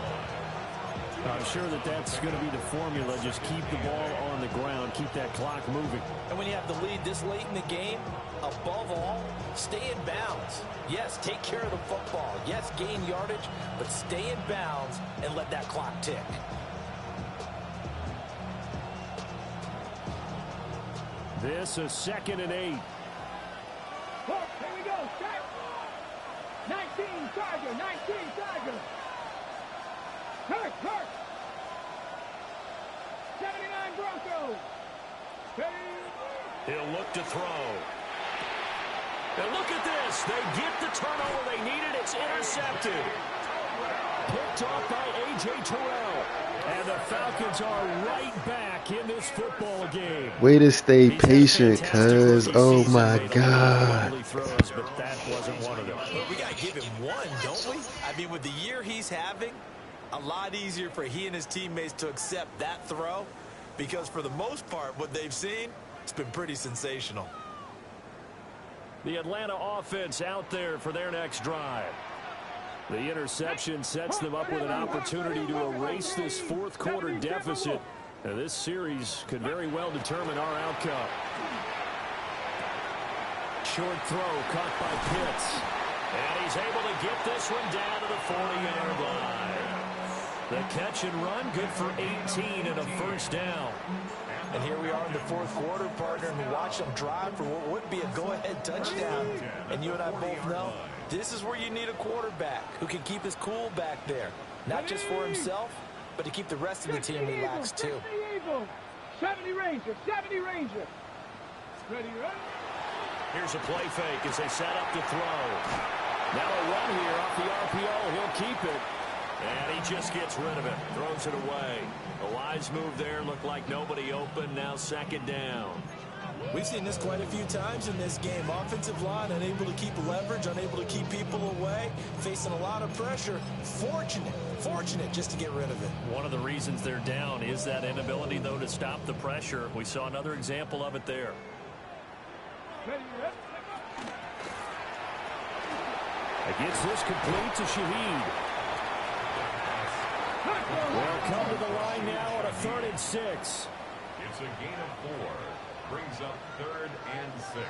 I'm sure that's going to be the formula. Just keep the ball on the ground. Keep that clock moving. And when you have the lead this late in the game, above all, stay in bounds. Yes, take care of the football. Yes, gain yardage, but stay in bounds and let that clock tick. This is 2nd and 8. Here we go, set! 19 Tiger, 19 Tiger! Hurt! 79 Broncos! He'll look to throw. And look at this. They get the turnover they needed. It's intercepted. Picked off by A.J. Terrell. And the Falcons are right back in this football game. Way to stay patient, cuz. Oh, my God. Throws, but that wasn't one of them. Well, we got to give him one, don't we? I mean, with the year he's having, a lot easier for he and his teammates to accept that throw because for the most part, what they've seen, it's been pretty sensational. The Atlanta offense out there for their next drive. The interception sets them up with an opportunity to erase this 4th quarter deficit. Now, this series could very well determine our outcome. Short throw caught by Pitts. And he's able to get this one down to the 40-yard line. The catch and run, good for 18 and a 1st down. And here we are in the 4th quarter, partner, and we watch them drive for what would be a go-ahead touchdown. And you and I both know this is where you need a quarterback who can keep his cool back there. Not just for himself, but to keep the rest of the team relaxed, too. 70 Ranger, 70 Ranger. Ready, run. Here's a play fake as they set up to throw. Now a run here off the RPO. He'll keep it. And he just gets rid of it. Throws it away. A wise move there. Looked like nobody open. Now 2nd down. We've seen this quite a few times in this game. Offensive line unable to keep leverage, unable to keep people away, facing a lot of pressure. Fortunate just to get rid of it. One of the reasons they're down is that inability, though, to stop the pressure. We saw another example of it there. Gets this complete to Shaheed. Well, come to the line now on a 3rd and 6. It's a gain of 4. Brings up 3rd and 6.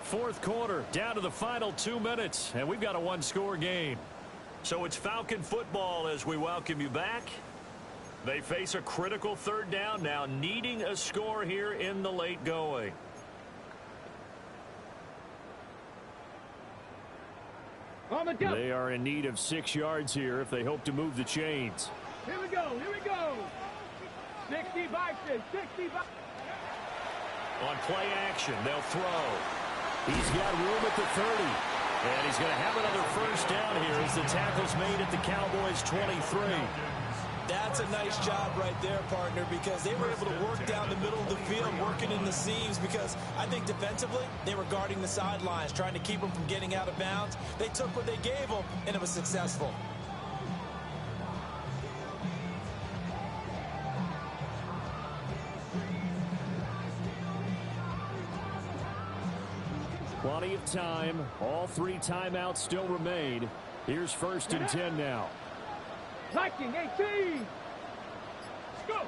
Fourth quarter, down to the final 2 minutes, and we've got a 1-score game. So it's Falcon football as we welcome you back. They face a critical third down now, needing a score here in the late going. They are in need of 6 yards here if they hope to move the chains. Here we go. 60 by 6, 60 by... On play action, they'll throw. He's got room at the 30. And he's going to have another first down here as the tackle's made at the Cowboys' 23. That's a nice job right there, partner, because they were able to work down the middle of the field, working in the seams, because I think defensively, they were guarding the sidelines, trying to keep them from getting out of bounds. They took what they gave them, and it was successful. Plenty of time. All 3 timeouts still remain. Here's 1st and 10 now. Liking 18. Let's go.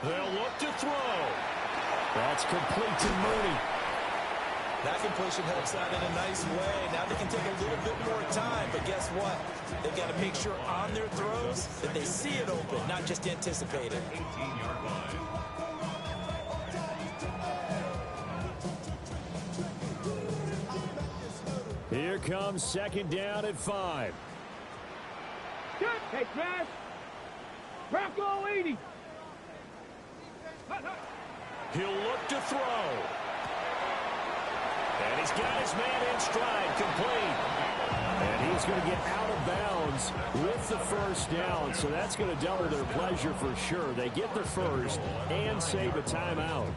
They'll look to throw. That's complete to Mooney. That completion helps out in a nice way. Now they can take a little bit more time, but guess what? They've got to make sure on their throws that they see it open, not just anticipate it. 18-yard line. Here comes 2nd down at 5. Hey, Crash. Bronco 80. He'll look to throw. And he's got his man in stride, complete. And he's going to get out of bounds with the first down, so that's going to double their pleasure for sure. They get the first and save a timeout.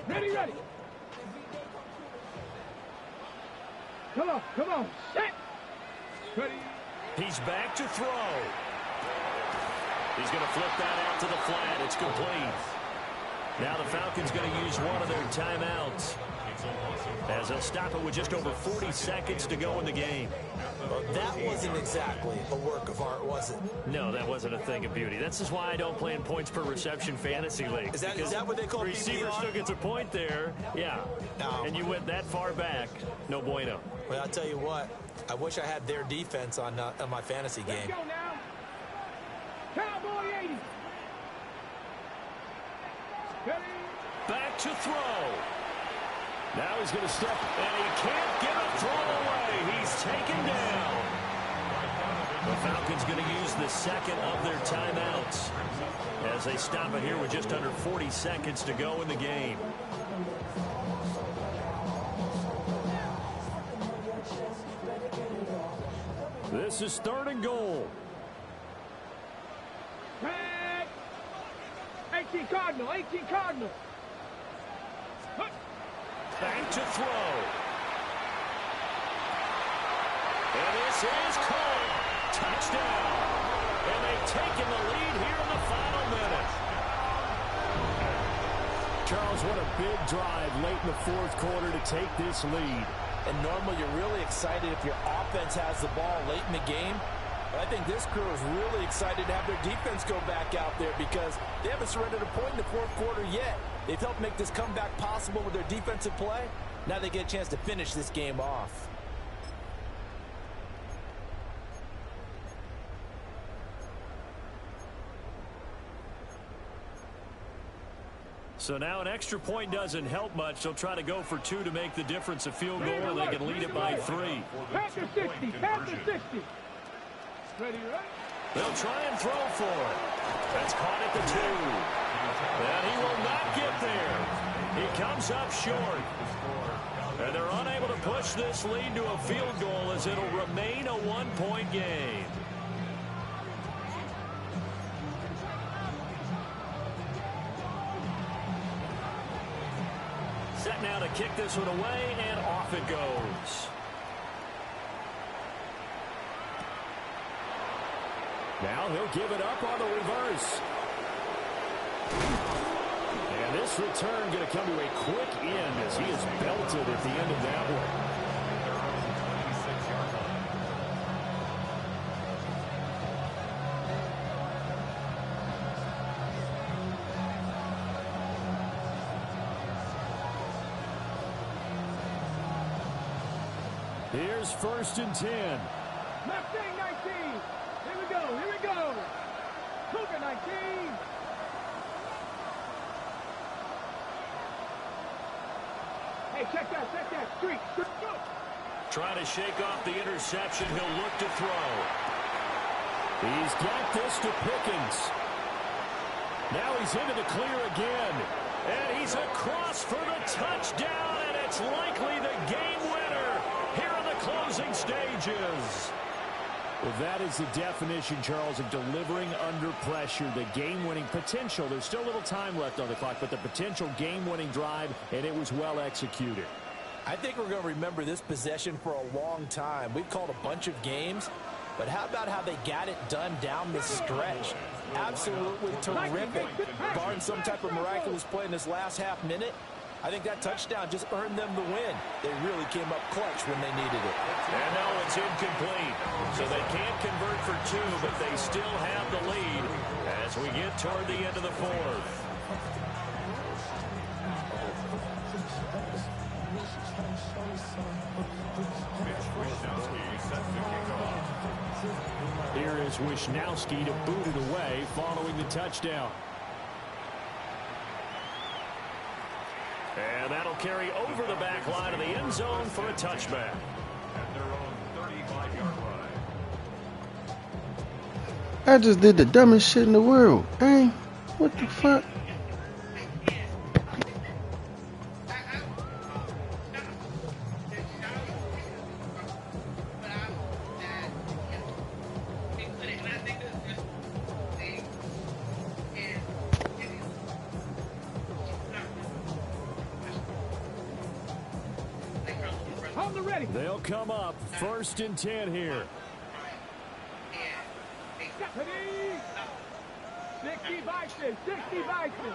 Ready. Come on. Set. Ready. He's back to throw. He's going to flip that out to the flat. It's complete. Now the Falcons going to use one of their timeouts as they'll stop it with just over 40 seconds to go in the game. Well, that wasn't exactly a work of art, was it? No, that wasn't a thing of beauty. That's just why I don't play in points per reception fantasy league. Is that what they call receiver still gets a point there? Yeah. No. And you went that far back. No bueno. Well, I'll tell you what. I wish I had their defense on my fantasy game. Let's go now. Cowboy 80. Ready. Back to throw. Now he's going to step, and he can't get a throw away. He's taken down. The Falcons going to use the second of their timeouts as they stop it here with just under 40 seconds to go in the game. This is 3rd and goal. 18 Cardinal. Back to throw. And this is caught. Touchdown. And they've taken the lead here in the final minute. Charles, what a big drive late in the 4th quarter to take this lead. And normally you're really excited if your offense has the ball late in the game. But I think this crew is really excited to have their defense go back out there because they haven't surrendered a point in the 4th quarter yet. They've helped make this comeback possible with their defensive play. Now they get a chance to finish this game off. So now an extra point doesn't help much. They'll try to go for 2 to make the difference a field goal, and they can lead it by 3. Panther 60. Ready. They'll try and throw for it. That's caught at the 2. And he will not get there. He comes up short. And they're unable to push this lead to a field goal as it'll remain a 1-point game. Set now to kick this one away, and off it goes. Now he'll give it up on the reverse. And this return going to come to a quick end as he is belted at the end of that one. Here's 1st and 10. Left wing 19. Here we go. Here we go. Cougar 19. Hey, check that. Check that. Street. Go. Trying to shake off the interception. He'll look to throw. He's got this to Pickens. Now he's into the clear again. And he's across for the touchdown. And it's likely the game winner here in the closing stages. Well, that is the definition, Charles, of delivering under pressure. The game-winning potential. There's still a little time left on the clock, but the potential game-winning drive, and it was well executed. I think we're going to remember this possession for a long time. We've called a bunch of games, but how about how they got it done down the stretch? Absolutely terrific. Barring some type of miraculous play in this last half minute, I think that touchdown just earned them the win. They really came up clutch when they needed it. And now it's incomplete. So they can't convert for two, but they still have the lead as we get toward the end of the fourth. Here is Wisnowski to boot it away following the touchdown. And that'll carry over the back line of the end zone for a touchback. At their own 35-yard line. I just did the dumbest shit in the world. Hey, what the fuck? They'll come up 1st and 10 here. 60 Bison, 60 Bison.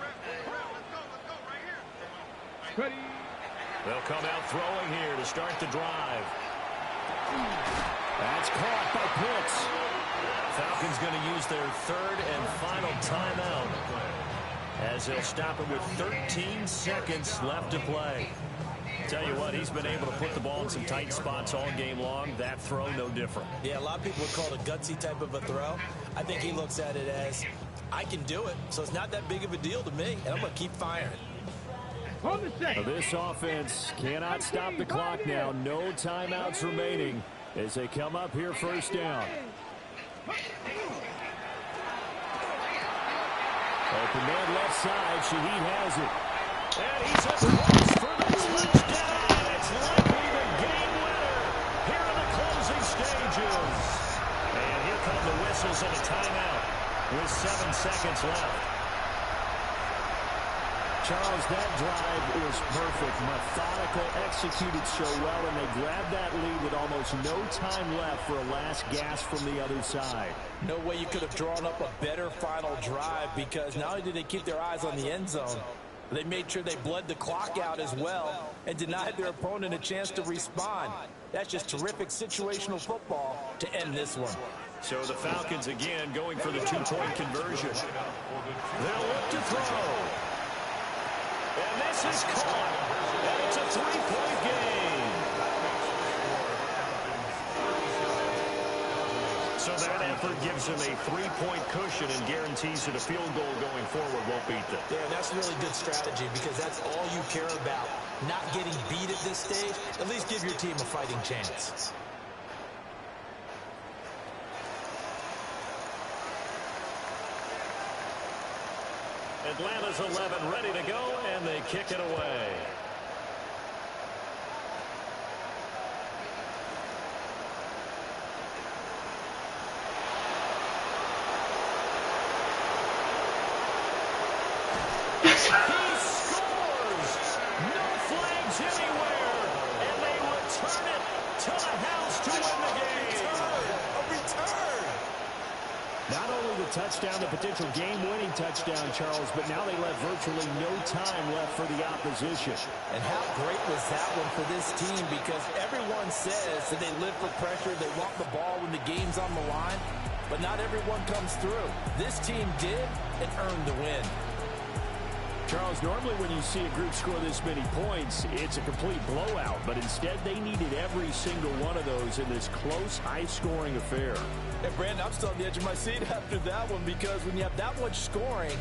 They'll come out throwing here to start the drive. That's caught by Pitts. Falcons going to use their 3rd and final timeout as they'll stop it with 13 seconds left to play. Tell you what, he's been able to put the ball in some tight spots all game long. That throw, no different. Yeah, a lot of people would call it a gutsy type of a throw. I think he looks at it as, I can do it, so it's not that big of a deal to me, and I'm going to keep firing. This offense cannot stop the clock now. No timeouts remaining as they come up here 1st down. Open man left side. Shaheed has it. And he's across for the touchdown. And it's likely the game winner here in the closing stages. And here come the whistles and a timeout with 7 seconds left. Charles, that drive was perfect. Methodical, executed so well, and they grabbed that lead with almost no time left for a last gasp from the other side. No way you could have drawn up a better final drive, because not only did they keep their eyes on the end zone, they made sure they bled the clock out as well and denied their opponent a chance to respond. That's just terrific situational football to end this one. So the Falcons again going for the 2-point conversion. They'll look to throw. And this is caught. And it's a 3-point game. So that effort gives them a 3-point cushion and guarantees that a field goal going forward won't beat them. Yeah, that's really good strategy, because that's all you care about. Not getting beat at this stage. At least give your team a fighting chance. Atlanta's 11 ready to go, and they kick it away. He scores! No flags anywhere, and they return it to the house to win the game. A return! Not only the touchdown, the potential game-winning touchdown, Charles, but now they left virtually no time left for the opposition. And how great was that one for this team? Because everyone says that they live for pressure, they want the ball when the game's on the line, but not everyone comes through. This team did and earned the win. Charles, normally when you see a group score this many points, it's a complete blowout. But instead, they needed every single one of those in this close, high-scoring affair. Hey, Brandon, I'm still on the edge of my seat after that one because when you have that much scoring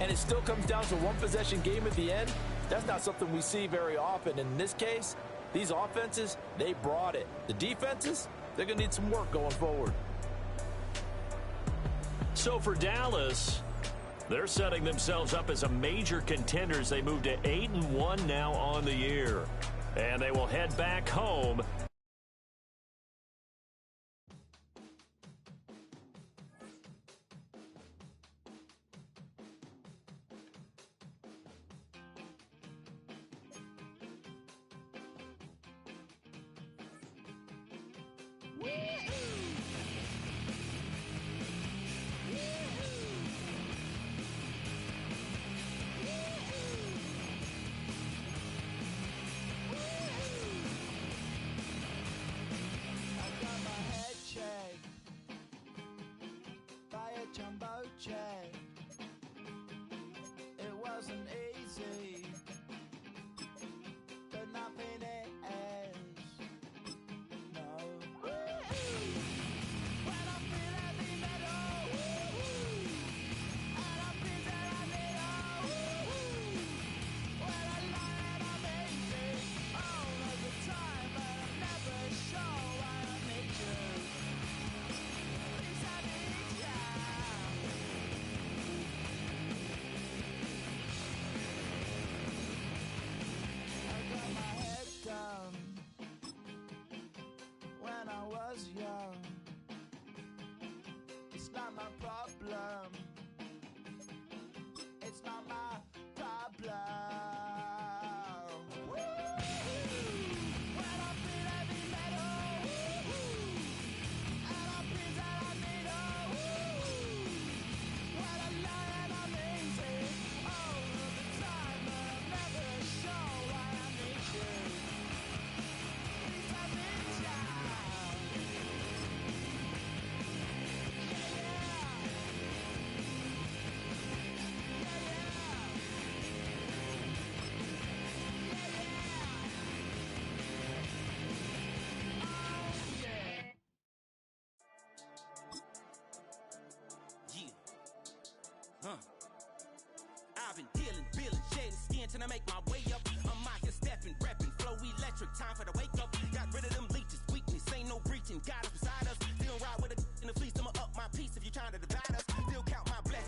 and it still comes down to a one-possession game at the end, that's not something we see very often. And in this case, these offenses, they brought it. The defenses, they're going to need some work going forward. So for Dallas, they're setting themselves up as a major contender as they move to 8-1 now on the year. And they will head back home. It wasn't easy, but nothing is. No. When I feel heavy metal, and I feel that I need when I lie and I'm easy all of the time, but I'm never sure why I need you. Please, I need you. When I was young, it's not my problem. It's not my problem. When I feel heavy metal, and I feel that I need when I lie and I'm easy all of the time, but I'm never sure why I need you. Please, I need you. I've been dealing, shading skin till I make my way up. I'm out here stepping, repping.